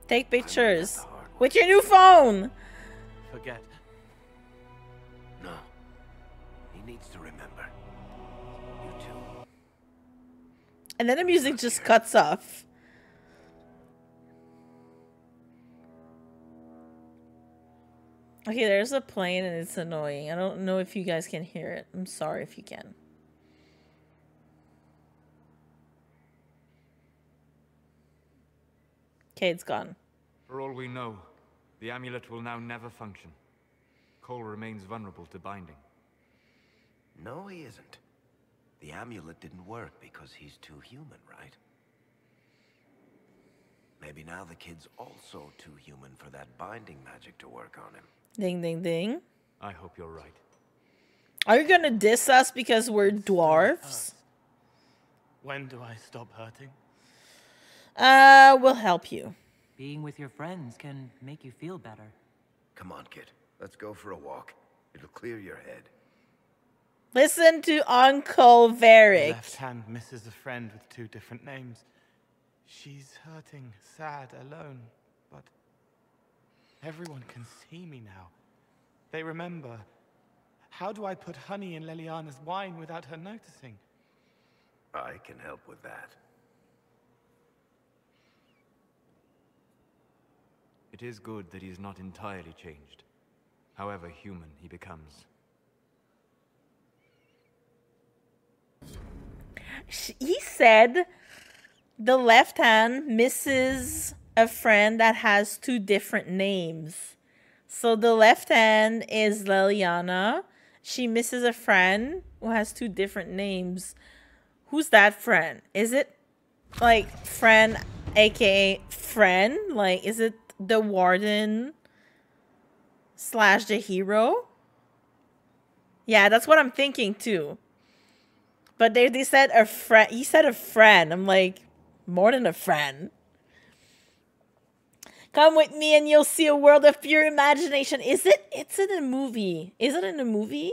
Take pictures with your new phone. Forget. No. He needs to remember. You too. And then the music just cuts off. Okay, there's a plane and it's annoying. I don't know if you guys can hear it. I'm sorry if you can. Okay, it's gone. For all we know, the amulet will now never function. Cole remains vulnerable to binding. No, he isn't. The amulet didn't work because he's too human, right? Maybe now the kid's also too human for that binding magic to work on him. Ding, ding, ding. I hope you're right. Are you gonna diss us because we're dwarves? When do I stop hurting? We'll help you. Being with your friends can make you feel better. Come on, kid. Let's go for a walk. It'll clear your head. Listen to Uncle Varric. Left hand misses a friend with 2 different names. She's hurting, sad, alone, but everyone can see me now. They remember. How do I put honey in Leliana's wine without her noticing? I can help with that. It is good that he's not entirely changed, however human he becomes. He said the left hand misses a friend that has 2 different names. So the left hand is Leliana. She misses a friend who has 2 different names. Who's that friend? Is it like friend aka friend? Like, is it the warden / the hero? Yeah, that's what I'm thinking too. But they said a friend. He said a friend. I'm like, more than a friend. Come with me and you'll see a world of pure imagination. Is it? It's in a movie. Is it in a movie?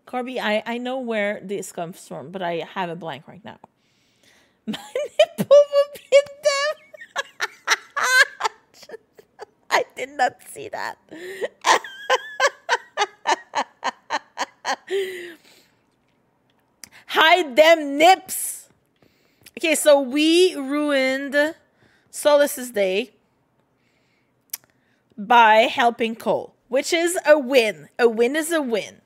Corby, I know where this comes from, but I have a blank right now. My nipple will be in them. I did not see that. Hide them nips. Okay, so we ruined Solace's day by helping Cole, which is a win. A win is a win.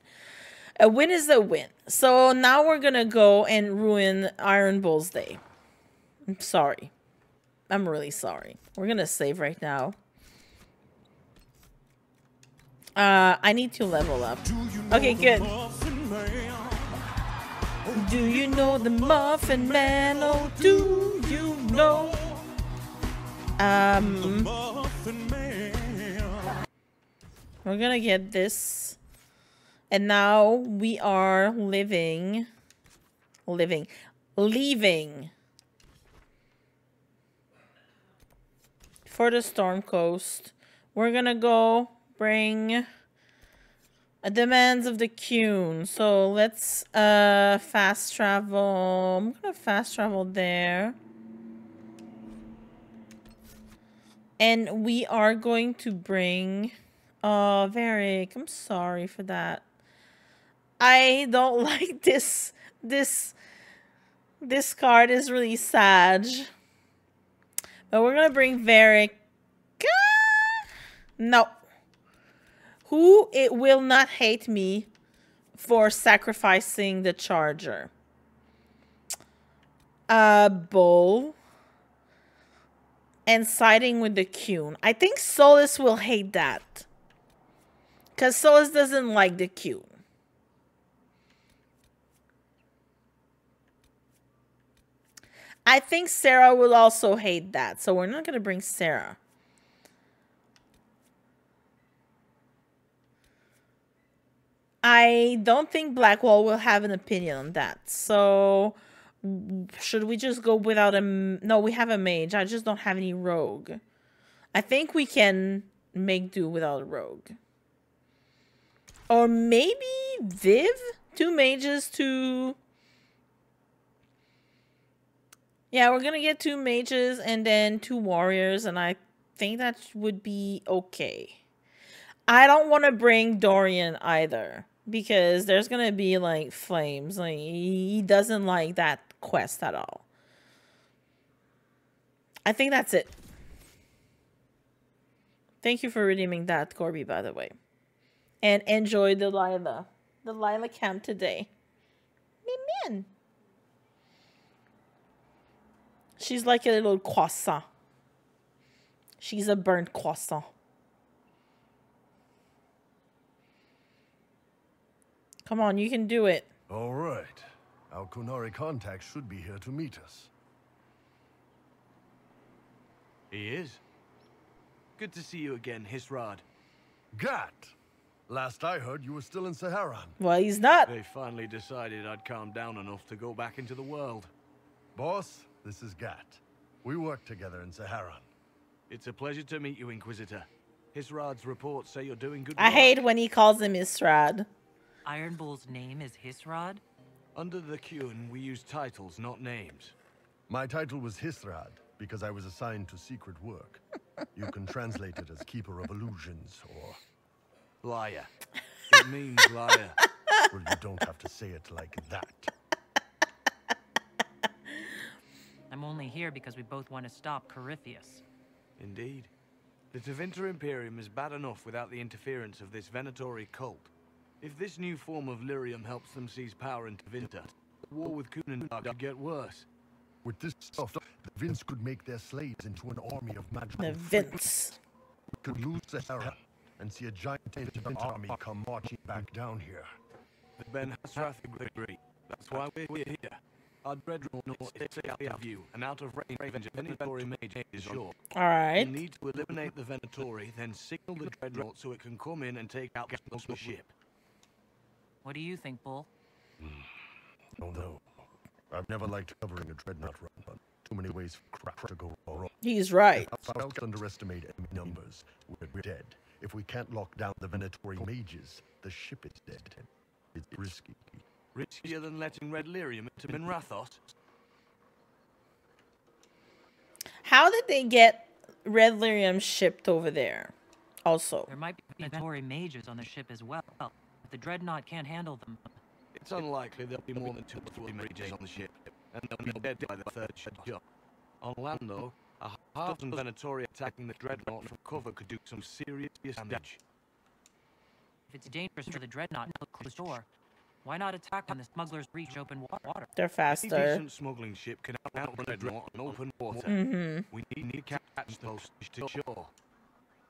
A win is a win. So now we're gonna go and ruin Iron Bull's day. I'm sorry. I'm really sorry. We're gonna save right now. I need to level up. Okay, good. Do you know the Muffin Man? Oh, do you know? We're gonna get this. And now we are leaving for the Storm Coast. We're gonna go bring demands of the Cune. So let's fast travel. I'm gonna fast travel there. And we are going to bring Varric. I'm sorry for that. I don't like this. This card is really sad. But we're gonna bring Varric. No. Who it will not hate me for sacrificing the charger? Bull. And siding with the Cune. I think Solus will hate that. Because Solus doesn't like the Cune. I think Sera will also hate that. So we're not going to bring Sera. I don't think Blackwall will have an opinion on that. So Should we just go without a... No, we have a mage. I just don't have any rogue. I think we can make do without a rogue. Or maybe Viv? 2 mages, 2... Yeah, we're gonna get 2 mages and then 2 warriors, and I think that would be okay. I don't want to bring Dorian either, because there's gonna be, like, flames. Like, he doesn't like that quest at all. I think that's it. Thank you for redeeming that, Corby, by the way. And enjoy the Lila camp today. Amen. She's like a little croissant. She's a burnt croissant. Come on, you can do it. All right. Our Kunari contact should be here to meet us. He is. Good to see you again, Hisrad. Gat! Last I heard, you were still in Saharan. Well, he's not. They finally decided I'd calmed down enough to go back into the world. Boss, this is Gat. We work together in Saharan. It's a pleasure to meet you, Inquisitor. Hisrad's reports say you're doing good work. I hate when he calls him Hisrad. Iron Bull's name is Hisrad? Under the Qun, we use titles, not names. My title was Hisrad, because I was assigned to secret work. You can translate it as Keeper of Illusions, or... Liar. It means liar. Well, you don't have to say it like that. I'm only here because we both want to stop Corypheus. Indeed. The Tevinter Imperium is bad enough without the interference of this Venatori cult. If this new form of lyrium helps them seize power in Tevinter, the war with Kunandar could get worse. With this stuff, the Vince could make their slaves into an army of magical The Vince. We could lose Sera and see a giant army come marching back down here. The Ben Hasrath agree. That's why we're here. Our Dreadwolf is out of view and out of range of any Venatori mage is sure. Alright. We need to eliminate the Venatori, then signal the Dreadwolf so it can come in and take out the ship. What do you think, Bull? Oh no. I've never liked covering a dreadnought run, but too many ways for crap to go wrong. He's right. Don't underestimate enemy numbers. We're dead. If we can't lock down the Venatori mages, the ship is dead. It's risky. Riskier than letting Red Lyrium into Minrathos? How did they get Red Lyrium shipped over there? Also. There might be Venatori mages on the ship as well. If the Dreadnought can't handle them. It's unlikely there'll be more than 2 or 3 mages on the ship, and they'll be dead by the 3rd shot. On land, though, a half-dozen Venatori attacking the Dreadnought from cover could do some serious damage. If it's dangerous for the Dreadnought to close the door, why not attack when the smugglers reach open water? They're faster. Any decent smuggling ship can outrun the Dreadnought on open water. We need to catch those to shore.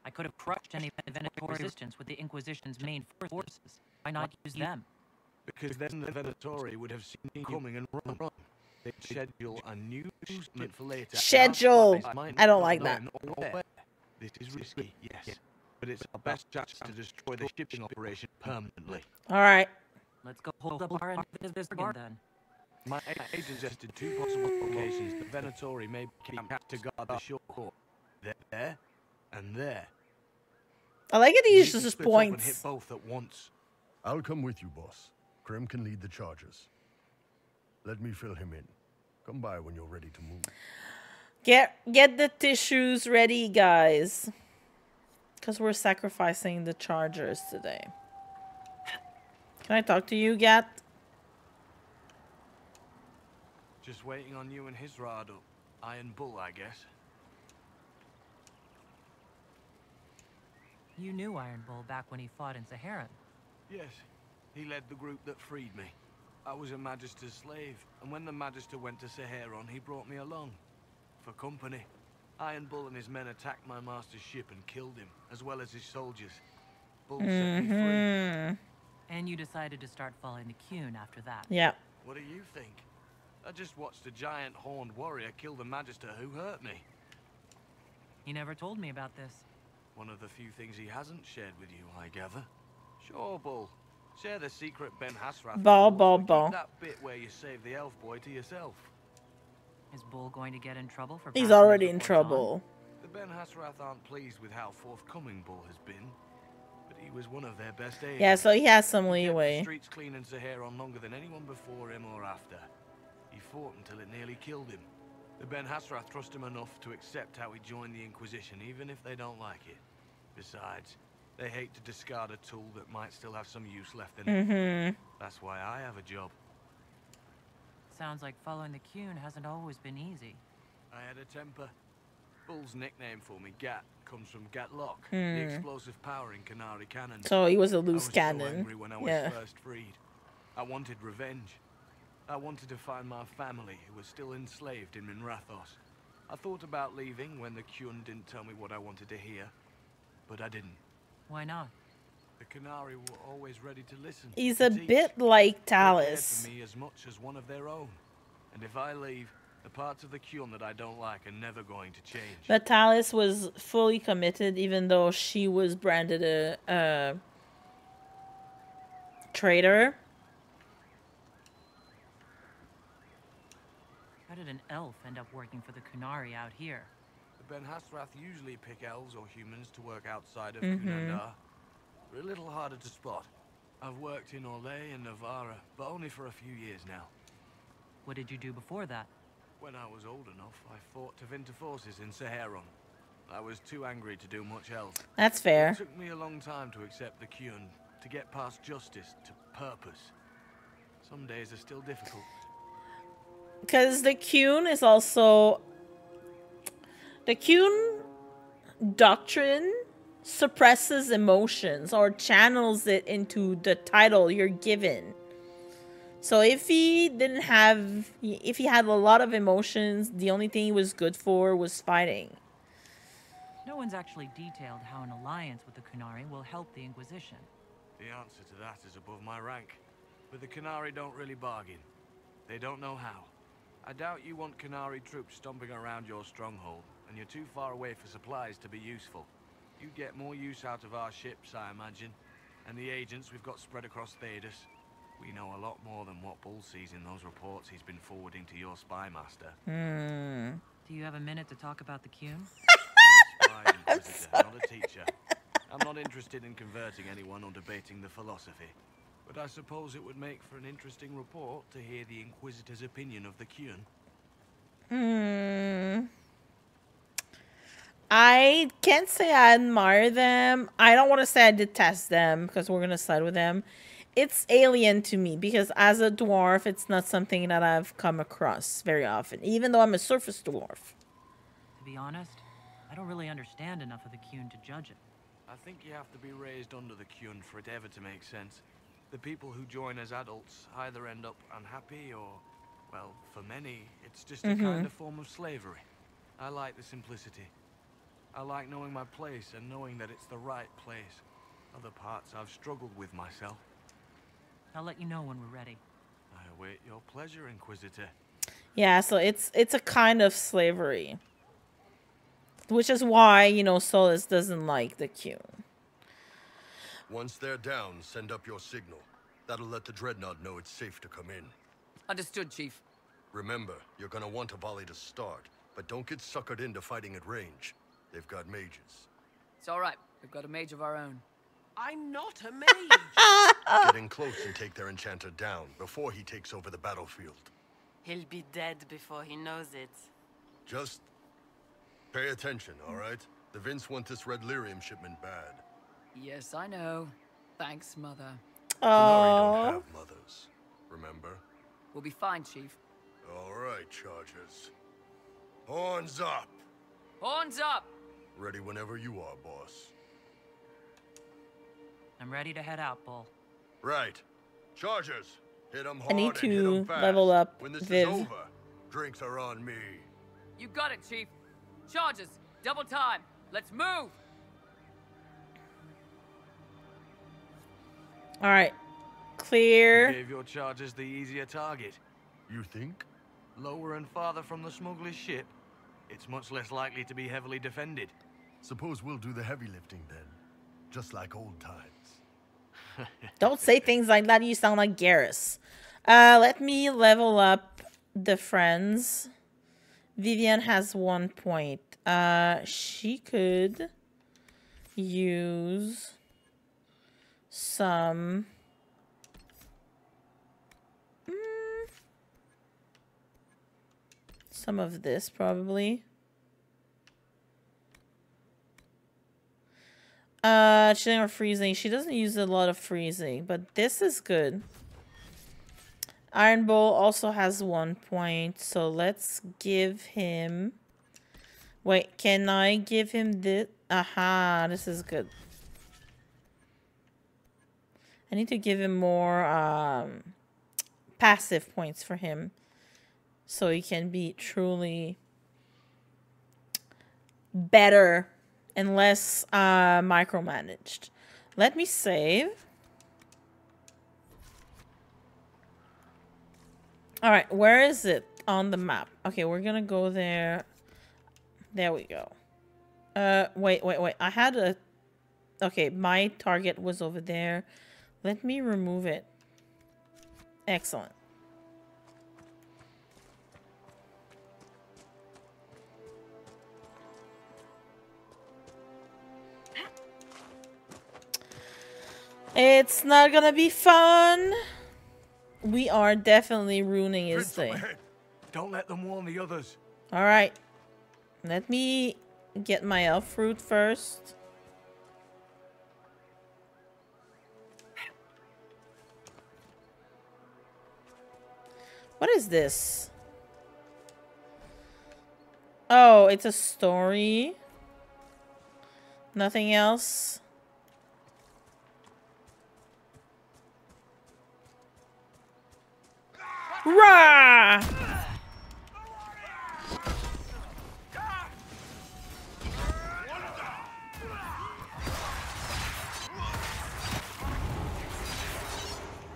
I could have crushed any Venatori resistance with the Inquisition's main forces. Why not use them? Because then the Venatori would have seen you coming and run. They'd schedule a new movement for later. Schedule! I don't like that. This is risky, yes. But it's our best chance to destroy the shipping operation permanently. Alright. Let's go hold up our end of this bargain then. My agent suggested 2 possible locations the Venatori may be camped to guard the shore. There and there. I like it he uses his Split up and points. hit both at once. I'll come with you, boss. Krim can lead the charges. Let me fill him in. Come by when you're ready to move. Get the tissues ready, guys. Because we're sacrificing the chargers today. Can I talk to you, Gat? Just waiting on you and Hisrad, or Iron Bull, I guess. You knew Iron Bull back when he fought in Saharan. Yes, he led the group that freed me. I was a Magister's slave, and when the Magister went to Saharan, he brought me along. For company. Iron Bull and his men attacked my master's ship and killed him, as well as his soldiers. Bull set me free. And you decided to start following the Qun after that. Yeah. What do you think? I just watched a giant horned warrior kill the Magister who hurt me. He never told me about this. One of the few things he hasn't shared with you, I gather. Sure, Bull. Share the secret Ben Hasrath. Ball, with us, ball, but ball. Keep that bit where you save the elf boy to yourself. Is Bull going to get in trouble for He's passing already those in reports on? trouble. The Ben Hasrath aren't pleased with how forthcoming Bull has been, but he was one of their best agents. Yeah, so he has some He kept the leeway. streets clean in Saharon longer than anyone before him or after. He fought until it nearly killed him. The Ben Hasrath trust him enough to accept how he joined the Inquisition, even if they don't like it. Besides, they hate to discard a tool that might still have some use left in it. That's why I have a job. Sounds like following the Cune hasn't always been easy. I had a temper. Bull's nickname for me, Gat, comes from Gatlock, the explosive power in Canary cannons. So he was a I was loose so cannon. angry when I was first freed. I wanted revenge. I wanted to find my family who was still enslaved in Minrathos. I thought about leaving when the Cune didn't tell me what I wanted to hear, but I didn't. Why not? The Canary were always ready to listen. He's to a teach. bit like They cared Talus. for me as much as one of their own. And if I leave, the parts of the Cune that I don't like are never going to change. But Talus was fully committed, even though she was branded a traitor. How did an elf end up working for the Kunari out here? The Ben Hasrath usually pick elves or humans to work outside of Kunandar. We're a little harder to spot. I've worked in Orlais and Navarra, but only for a few years now. What did you do before that? When I was old enough, I fought Tevinter forces in Saharon. I was too angry to do much else. That's fair. It took me a long time to accept the Cune, to get past justice to purpose. Some days are still difficult. Because the Cune is also... The Cune doctrine suppresses emotions or channels it into the title you're given. So if he didn't have... If he had a lot of emotions, the only thing he was good for was fighting. No one's actually detailed how an alliance with the Kunari will help the Inquisition. The answer to that is above my rank. But the Canary don't really bargain. They don't know how. I doubt you want Canary troops stomping around your stronghold, and you're too far away for supplies to be useful. You get more use out of our ships, I imagine, and the agents we've got spread across Thedas. We know a lot more than what Bull sees in those reports he's been forwarding to your spy master. Do you have a minute to talk about the Cune? I'm a spy, Inquisitor, not a teacher. I'm not interested in converting anyone or debating the philosophy. But I suppose it would make for an interesting report to hear the Inquisitor's opinion of the Cune. I can't say I admire them. I don't want to say I detest them because we're going to side with them. It's alien to me because as a dwarf, it's not something that I've come across very often, even though I'm a surface dwarf. To be honest, I don't really understand enough of the Cune to judge it. I think you have to be raised under the Cune for it ever to make sense. The people who join as adults either end up unhappy or, well, for many, it's just a kind of form of slavery. I like the simplicity. I like knowing my place and knowing that it's the right place. Other parts I've struggled with myself. I'll let you know when we're ready. I await your pleasure, Inquisitor. Yeah, so it's a kind of slavery. Which is why, you know, Solus doesn't like the Cune. Once they're down, send up your signal. That'll let the Dreadnought know it's safe to come in. Understood, Chief. Remember, you're gonna want a volley to start, but don't get suckered into fighting at range. They've got mages. It's all right. We've got a mage of our own. I'm not a mage. Get in close and take their enchanter down before he takes over the battlefield. He'll be dead before he knows it. Just pay attention, all right? The Vince want this red lyrium shipment bad. Yes, I know. Thanks, Mother. Kunari don't have mothers, remember? We'll be fine, Chief. All right, Chargers. Horns up! Horns up! Ready whenever you are, boss. I'm ready to head out, Bull. Right. Chargers, hit them hard I need and hit 'em to fast. level up When this Viv. is over, drinks are on me. You got it, Chief. Charges, double time. Let's move! All right. Clear. You gave your charges the easier target. You think? Lower and farther from the smuggler's ship, it's much less likely to be heavily defended. Suppose we'll do the heavy lifting then. Just like old times. Don't say things like that. You sound like Garrus. Let me level up the friends. Vivian has 1 point. She could use some... some of this, probably. Chilling or freezing. She doesn't use a lot of freezing, but this is good. Iron Bowl also has 1 point, so let's give him... Wait, can I give him this? Aha, this is good. I need to give him more passive points for him, so he can be truly better and less micromanaged. Let me save. All right, where is it on the map? Okay, we're gonna go there. There we go. Wait. I had a... Okay, my target was over there. Let me remove it. Excellent. It's not gonna be fun. We are definitely ruining his day. Don't let them warn the others. All right. Let me get my elf fruit first. What is this? Oh, it's a story. Nothing else. Rah!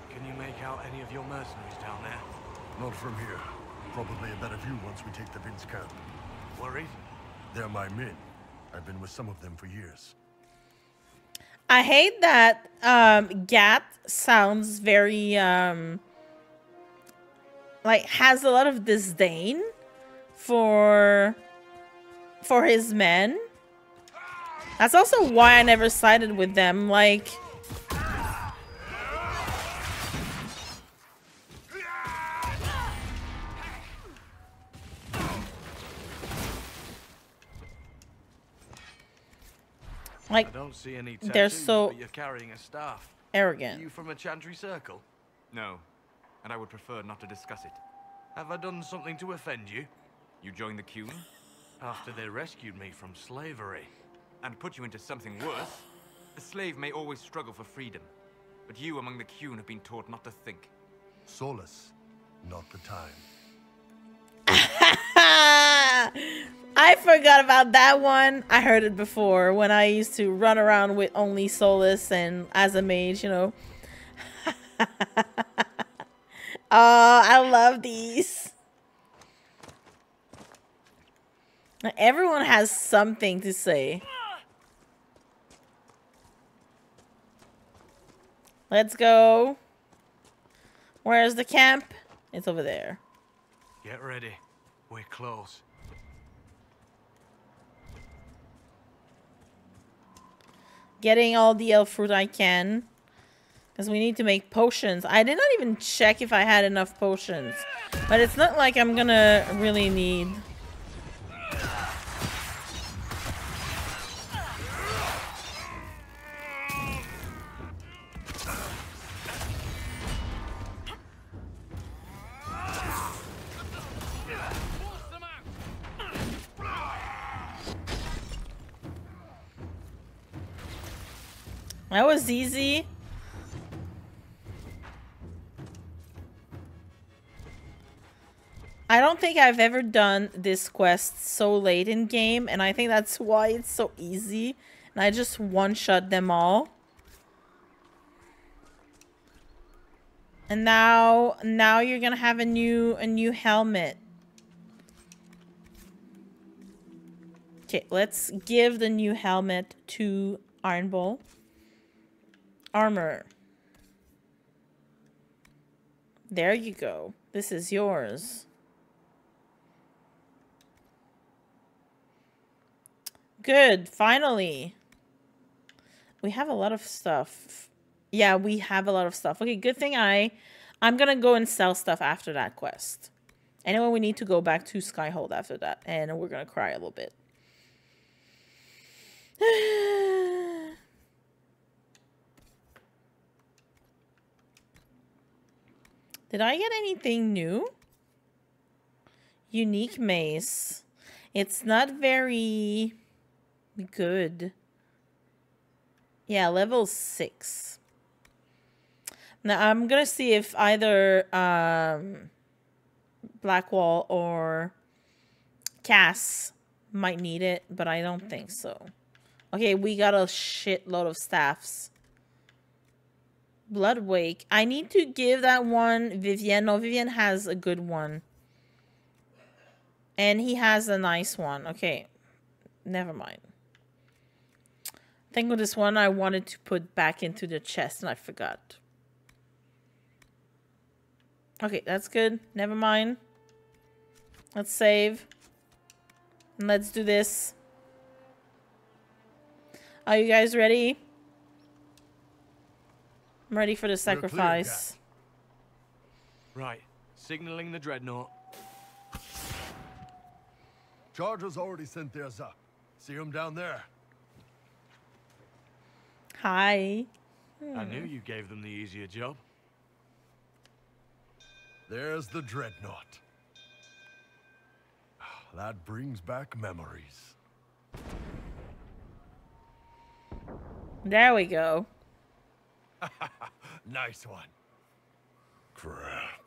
Can you make out any of your mercenaries down there? Not from here. Probably a better view once we take the Vince camp. Worried? They're my men. I've been with some of them for years. I hate that Gat sounds very like has a lot of disdain for his men. That's also why I never sided with them. Like, I don't see any tattoos, they're so but you're carrying a staff. arrogant. Are you from a Chantry Circle? No, and I would prefer not to discuss it. Have I done something to offend you? You joined the Qun? After they rescued me from slavery. And put you into something worse? A slave may always struggle for freedom, but you among the Qun have been taught not to think. Solace, not the time. I forgot about that one. I heard it before when I used to run around with only Solus and as a mage, you know. Oh, I love these. Everyone has something to say. Let's go. Where's the camp? It's over there. Get ready. We're close. Getting all the elf fruit I can. Because we need to make potions. I did not even check if I had enough potions. But it's not like I'm gonna really need... That was easy. I don't think I've ever done this quest so late in game, and I think that's why it's so easy. And I just one-shot them all. And now you're gonna have a new helmet. Okay, let's give the new helmet to Iron Bull. Armor. There you go. This is yours. Good. Finally. We have a lot of stuff. Yeah, we have a lot of stuff. Okay, good thing I'm gonna go and sell stuff after that quest. Anyway, we need to go back to Skyhold after that. And we're gonna cry a little bit. Did I get anything new? Unique mace. It's not very good. Yeah, level 6. Now I'm gonna see if either Blackwall or Cass might need it, but I don't think so. Okay, we got a shitload of staffs. Bloodwake. I need to give that one Vivian. No, Vivian has a good one. And he has a nice one. Okay. Never mind. I think with this one I wanted to put back into the chest and I forgot. Okay, that's good. Never mind. Let's save. And let's do this. Are you guys ready? I'm ready for the sacrifice. Right. Signaling the dreadnought. Chargers already sent theirs up. See them down there. Hi. I knew you gave them the easier job. There's the dreadnought. That brings back memories. There we go. Nice one. Crap.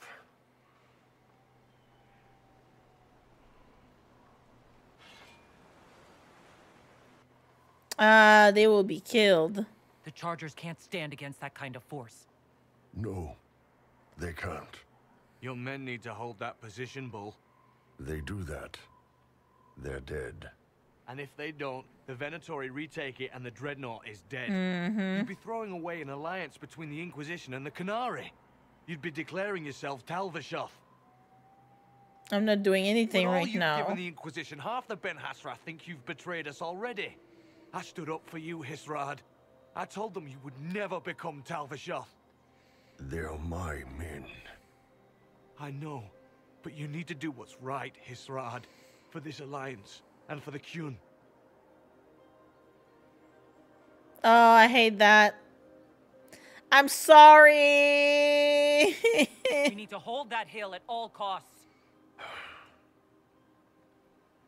They will be killed. The Chargers can't stand against that kind of force. No, they can't. Your men need to hold that position, Bull. They do that. They're dead. And if they don't, the Venatori retake it and the Dreadnought is dead. Mm-hmm. You'd be throwing away an alliance between the Inquisition and the Canary. You'd be declaring yourself Talvashoth. I'm not doing anything right now. Given the Inquisition, half the Ben Hasra think you've betrayed us already. I stood up for you, Hisrad. I told them you would never become Talvashoth. They're my men. I know, but you need to do what's right, Hisrad, for this alliance and for the Qun. Oh, I hate that. I'm sorry. We need to hold that hill at all costs.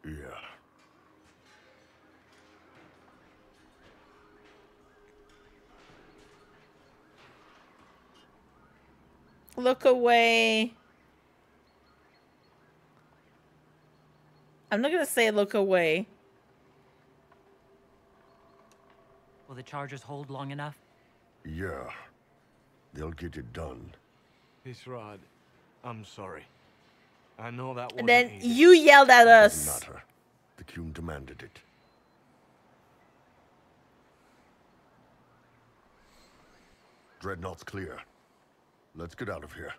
Yeah. Look away. I'm not gonna say look away. Will the Chargers hold long enough? Yeah. They'll get it done. Hisrad, I'm sorry. I know that wasn't And then easy. you yelled at us. Doesn't matter. The Qun demanded it. Dreadnought's clear. Let's get out of here.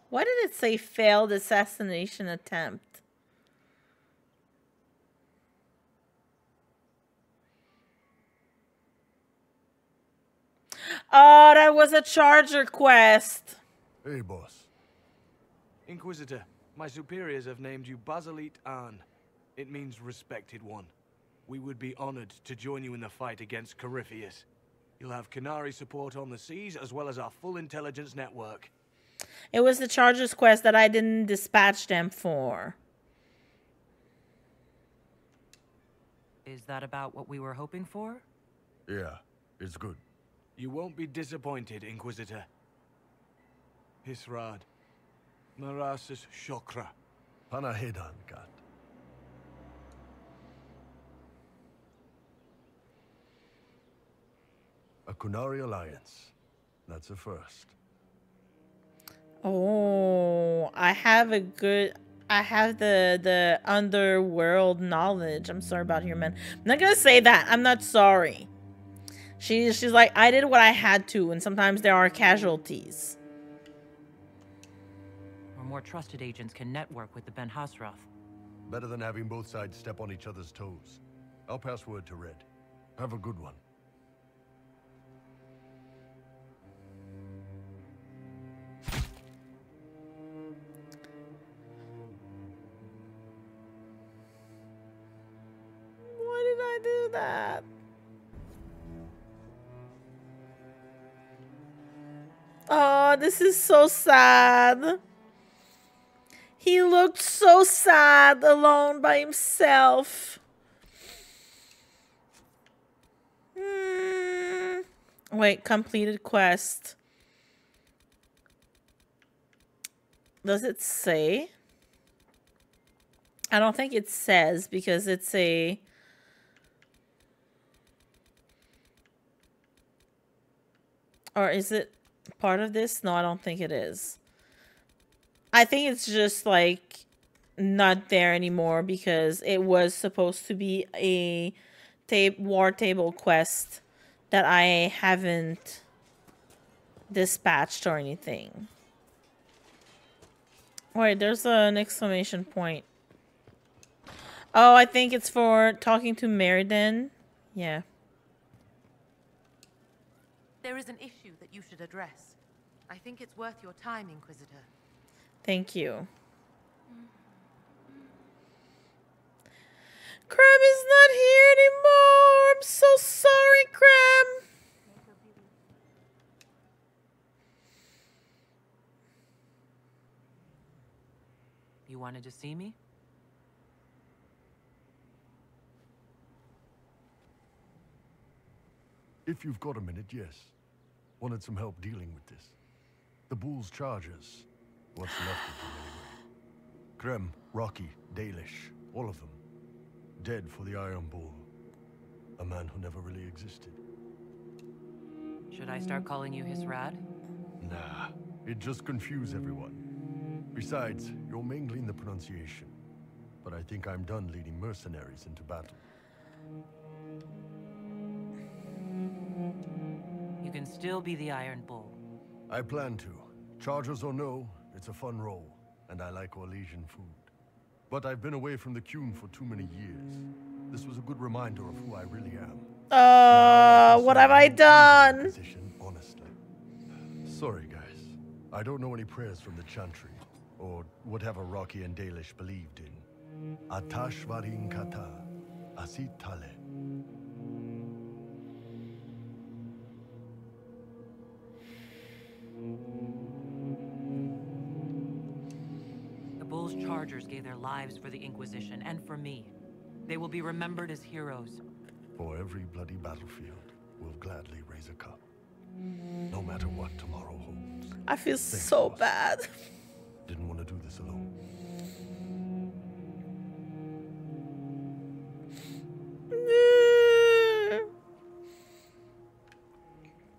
Why did it say failed assassination attempt? Oh, that was a Charger quest. Hey, boss. Inquisitor, my superiors have named you Basilit An. It means respected one. We would be honored to join you in the fight against Corypheus. You'll have Canary support on the seas as well as our full intelligence network. It was the Chargers quest that I didn't dispatch them for. Is that about what we were hoping for? Yeah, it's good. You won't be disappointed, Inquisitor. Hisrad. Marasis Shokra. Panahedan, God. A Kunari alliance. That's a first. Oh, I have a good... I have the underworld knowledge. I'm sorry about here, man. I'm not gonna say that. I'm not sorry. She's like, I did what I had to, and sometimes there are casualties. Or more trusted agents can network with the Ben Hasrath. Better than having both sides step on each other's toes. I'll pass word to Red. Have a good one. Why did I do that? Oh, this is so sad. He looked so sad alone by himself. Wait, completed quest. Does it say? I don't think it says because it's a... Or is it part of this? No, I don't think it is. I think it's just like not there anymore because it was supposed to be a war table quest that I haven't dispatched or anything. Wait, there's an exclamation point. Oh, I think it's for talking to Meriden. Yeah. There is an issue that you should address. I think it's worth your time, Inquisitor. Thank you. Crab is not here anymore. I'm so sorry, Crab. You wanted to see me? If you've got a minute, yes. Wanted some help dealing with this. The Bull's charges. What's left of them anyway. Krem, Rocky, Dalish, all of them. Dead for the Iron Bull. A man who never really existed. Should I start calling you his rad? Nah, it'd just confuse everyone. Besides, you're mangling the pronunciation. But I think I'm done leading mercenaries into battle. You can still be the Iron Bull. I plan to. Chargers or no, it's a fun role, and I like Orlesian food. But I've been away from the Qun for too many years. This was a good reminder of who I really am. What have I done? Honestly. Sorry, guys. I don't know any prayers from the Chantry, or whatever Rocky and Dalish believed in. Atash varin kata, asit tale. The Bull's Chargers gave their lives for the Inquisition and for me. They will be remembered as heroes. For every bloody battlefield, we'll gladly raise a cup. No matter what tomorrow holds. I feel so bad. Didn't want to do this alone.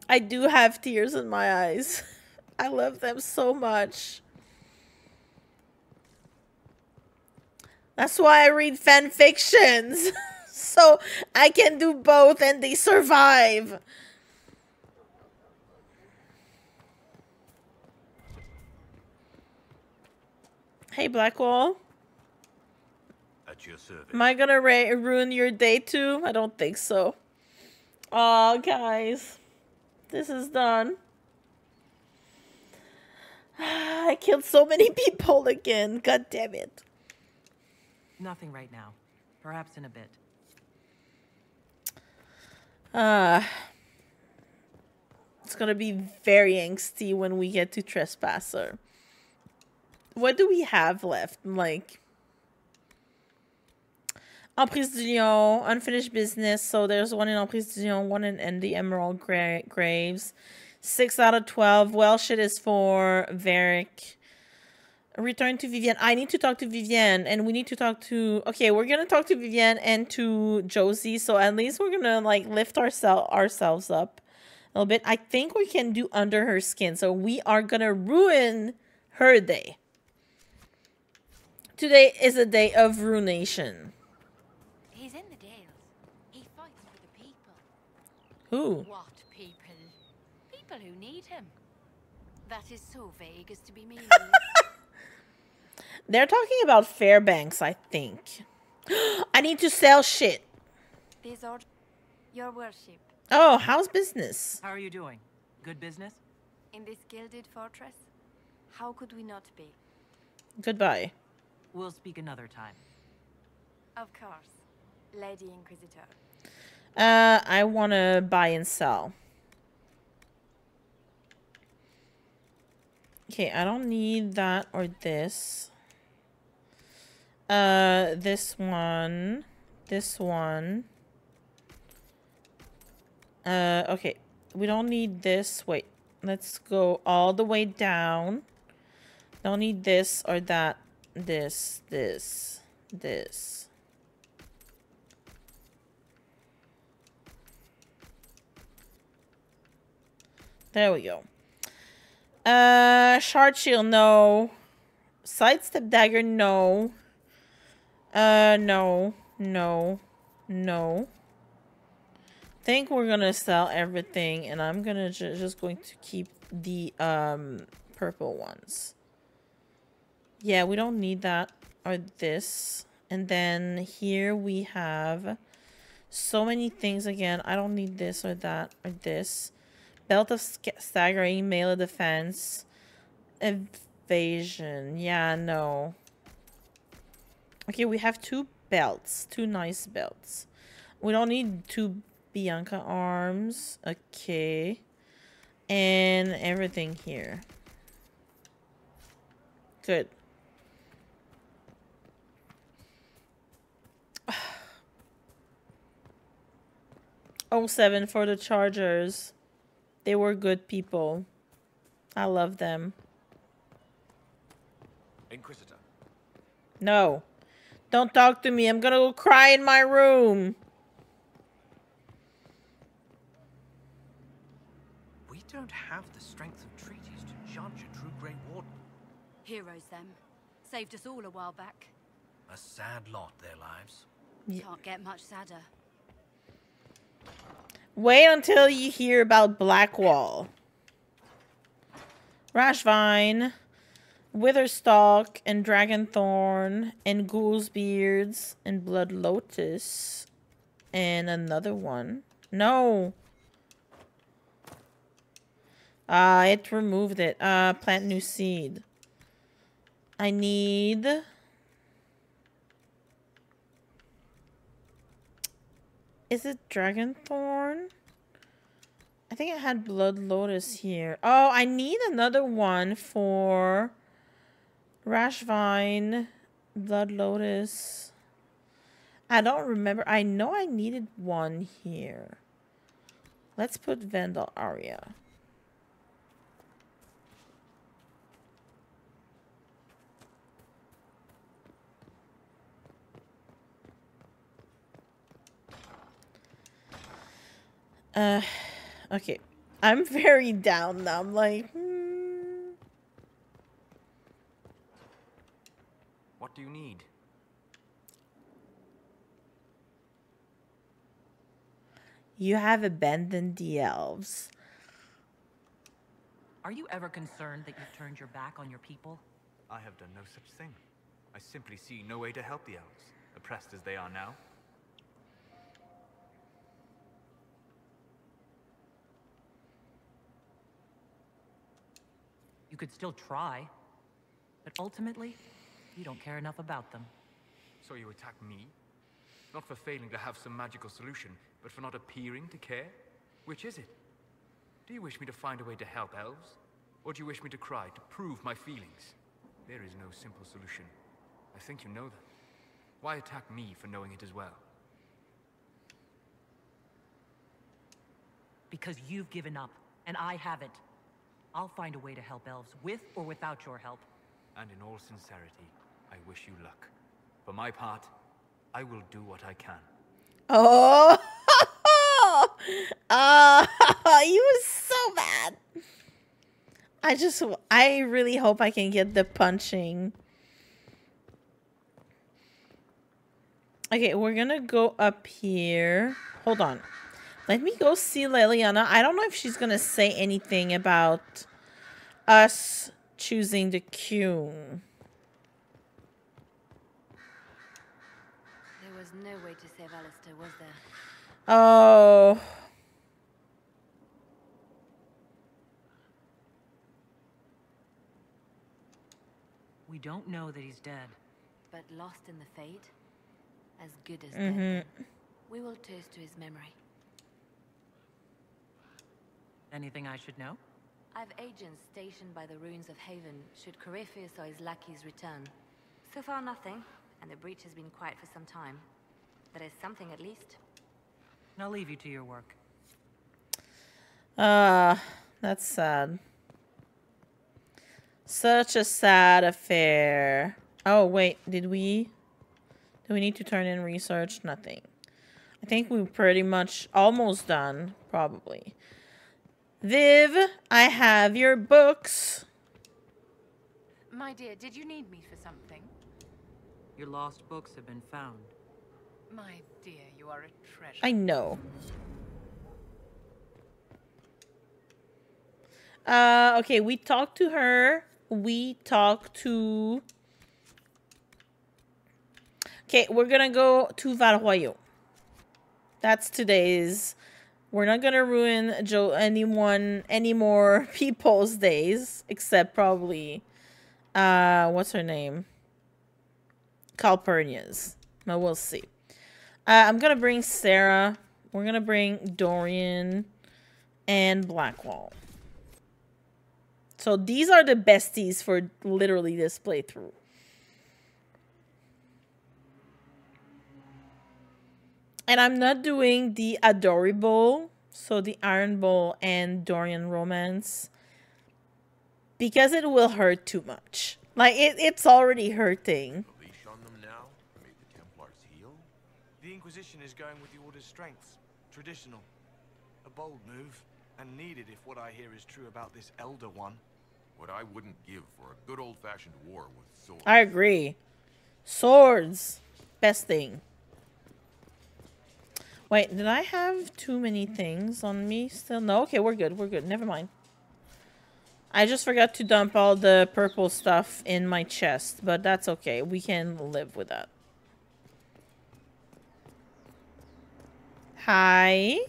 I do have tears in my eyes. I love them so much. That's why I read fan fictions. So I can do both and they survive. Hey, Blackwall. At your service. Am I gonna ruin your day too? I don't think so. Oh, guys. This is done. I killed so many people again. God damn it. Nothing right now. Perhaps in a bit. It's gonna be very angsty when we get to Trespasser. What do we have left? Like, Emprise du Lion, unfinished business. So there's one in Emprise du Lion, one in the Emerald Graves. 6 out of 12. Well, shit is for Varric. Return to Vivienne. I need to talk to Vivienne, and we need to talk to... Okay, we're gonna talk to Vivienne and to Josie, so at least we're gonna, like, lift ourselves up a little bit. I think we can do Under Her Skin, so we are gonna ruin her day. Today is a day of ruination. He's in the Dales. He fights for the people. Who? What people? People who need him. That is so vague as to be meaningless. They're talking about Fairbanks, I think. I need to sell shit. These are your worship. Oh, how's business? How are you doing? Good business? In this gilded fortress, how could we not be? Goodbye. We'll speak another time. Of course, Lady Inquisitor. I want to buy and sell. Okay, I don't need that or this. This one. This one. Okay. We don't need this. Wait. Let's go all the way down. Don't need this or that. This. This. There we go. Shard shield, no. Sidestep dagger, no. No. Think we're gonna sell everything, and I'm gonna just going to keep the purple ones. Yeah, we don't need that or this. And then here we have so many things again. I don't need this or that or this. Belt of staggering, melee defense, evasion. Yeah, no. Okay, we have two belts, two nice belts. We don't need two Bianca arms. Okay. And everything here. Good. Oh, 07 for the Chargers. They were good people. I love them. Inquisitor. No. Don't talk to me. I'm gonna go cry in my room. We don't have the strength of treaties to judge a true Grey Warden. Heroes, them. Saved us all a while back. A sad lot, their lives. Can't get much sadder. Wait until you hear about Blackwall. Rashvine, Witherstalk, and Dragonthorn, and Ghoulsbeards, and Blood Lotus, and another one. No. It removed it. Plant new seed. I need... Is it Dragonthorn? I think I had Blood Lotus here. Oh, I need another one for Rashvine, Blood Lotus. I don't remember. I know I needed one here. Let's put Vandal Aria. Okay. I'm very down now. I'm like, What do you need? You have abandoned the elves. Are you ever concerned that you've turned your back on your people? I have done no such thing. I simply see no way to help the elves, oppressed as they are now. You could still try, but ultimately, you don't care enough about them. So you attack me? Not for failing to have some magical solution, but for not appearing to care? Which is it? Do you wish me to find a way to help elves? Or do you wish me to cry, to prove my feelings? There is no simple solution. I think you know that. Why attack me for knowing it as well? Because you've given up, and I haven't. I'll find a way to help elves, with or without your help. And in all sincerity, I wish you luck. For my part, I will do what I can. Oh, you were so bad. I really hope I can get the punching. Okay, we're gonna go up here. Hold on. Let me go see Liliana. I don't know if she's gonna say anything about us choosing the queue. There was no way to save Alistair, was there? Oh. We don't know that he's dead. But lost in the fade? As good as dead. then. We will toast to his memory. Anything I should know? I've agents stationed by the ruins of Haven should Corypheus or his lackeys return. So far nothing, and the breach has been quiet for some time. There is something at least. I'll leave you to your work. That's sad. Such a sad affair. Oh, wait. Do we need to turn in research? Nothing. I think we're pretty much almost done, probably. Viv, I have your books. My dear, did you need me for something? Your lost books have been found. My dear, you are a treasure. I know. Okay, we talked to her. We talked to... Okay, we're gonna go to Val Royaux. That's today's... We're not gonna ruin any more people's days, except probably... what's her name? Calpurnia's. But we'll see. I'm gonna bring Sera. We're gonna bring Dorian and Blackwall. So these are the besties for literally this playthrough. And I'm not doing the Adorable, so the Iron Bull and Dorian romance, because it will hurt too much. Like, it's already hurting. Leash on them now? Made the Templars heal? The Inquisition is going with the Order's strengths. Traditional. A bold move, and needed if what I hear is true about this Elder One. What I wouldn't give for a good old-fashioned war with swords. I agree. Swords. Best thing. Wait, did I have too many things on me still? No, okay, we're good. We're good. Never mind. I just forgot to dump all the purple stuff in my chest, but that's okay. We can live with that. Hi.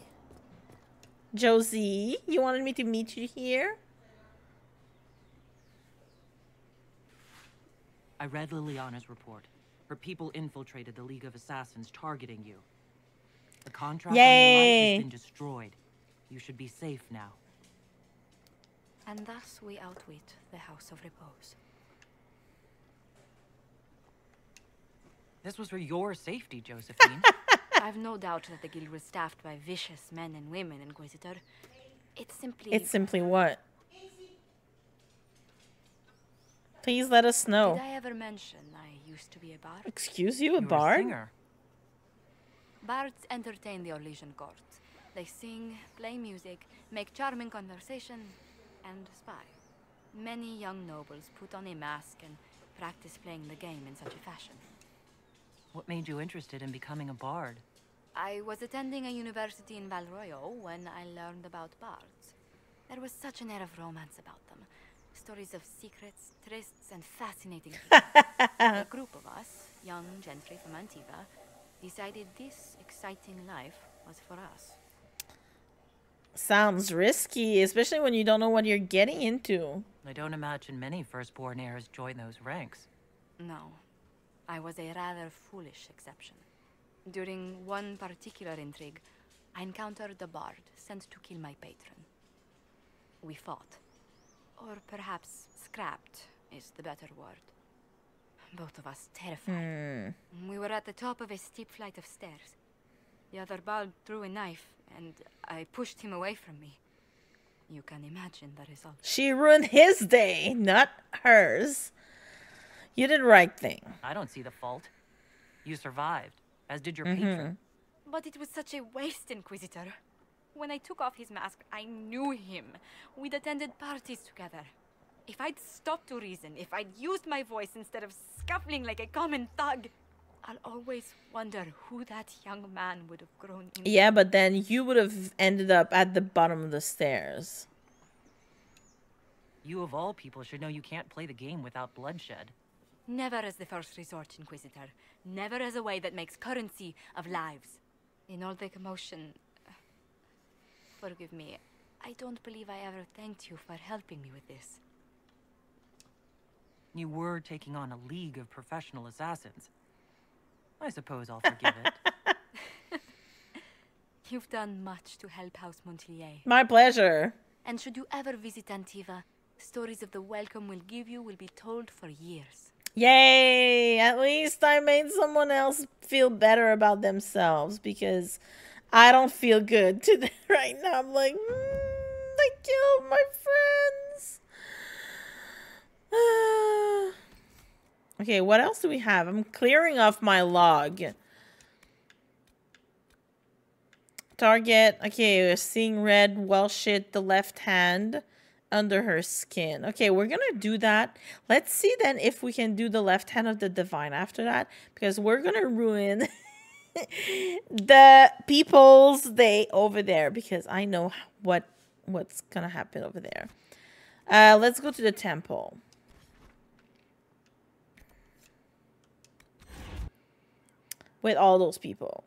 Josie, you wanted me to meet you here? I read Liliana's report. Her people infiltrated the League of Assassins, targeting you. The contract on your life has been destroyed. You should be safe now. And thus we outwit the House of Repose. This was for your safety, Josephine. I've no doubt that the guild was staffed by vicious men and women, Inquisitor. It's simply... It's simply what? Please let us know. Did I ever mention I used to be a bard? Excuse you, a bard? Bards entertain the Orlesian court. They sing, play music, make charming conversation, and spy. Many young nobles put on a mask and practice playing the game in such a fashion. What made you interested in becoming a bard? I was attending a university in Val Royaux when I learned about bards. There was such an air of romance about them. Stories of secrets, trysts, and fascinating things. A group of us, young gentry from Antiva, decided this exciting life was for us. Sounds risky, especially when you don't know what you're getting into. I don't imagine many firstborn heirs join those ranks. No, I was a rather foolish exception. During one particular intrigue, I encountered a bard sent to kill my patron. We fought. Or perhaps scrapped is the better word. Both of us terrified. We were at the top of a steep flight of stairs. The other bard threw a knife, and I pushed him away from me. You can imagine the result. She ruined his day, not hers. You did the right thing. I don't see the fault. You survived, as did your patron. But it was such a waste, Inquisitor. When I took off his mask, I knew him. We'd attended parties together. If I'd stopped to reason, if I'd used my voice instead of scuffling like a common thug, I'll always wonder who that young man would have grown into. Yeah, but then you would have ended up at the bottom of the stairs. You of all people should know you can't play the game without bloodshed. Never as the first resort, Inquisitor. Never as a way that makes currency of lives. In all the commotion... Forgive me. I don't believe I ever thanked you for helping me with this. You were taking on a league of professional assassins. I suppose I'll forgive it. You've done much to help House Montelier. My pleasure. And should you ever visit Antiva, stories of the welcome we'll give you will be told for years. Yay! At least I made someone else feel better about themselves, because I don't feel good today right now. I'm like, I killed my friends. Okay, what else do we have? I'm clearing off my log. Target. Okay, seeing red. Well, shit. The left hand under her skin. Okay, we're gonna do that. Let's see then if we can do the left hand of the divine after that, because we're gonna ruin the people's day over there, because I know what's gonna happen over there. Let's go to the temple. With all those people.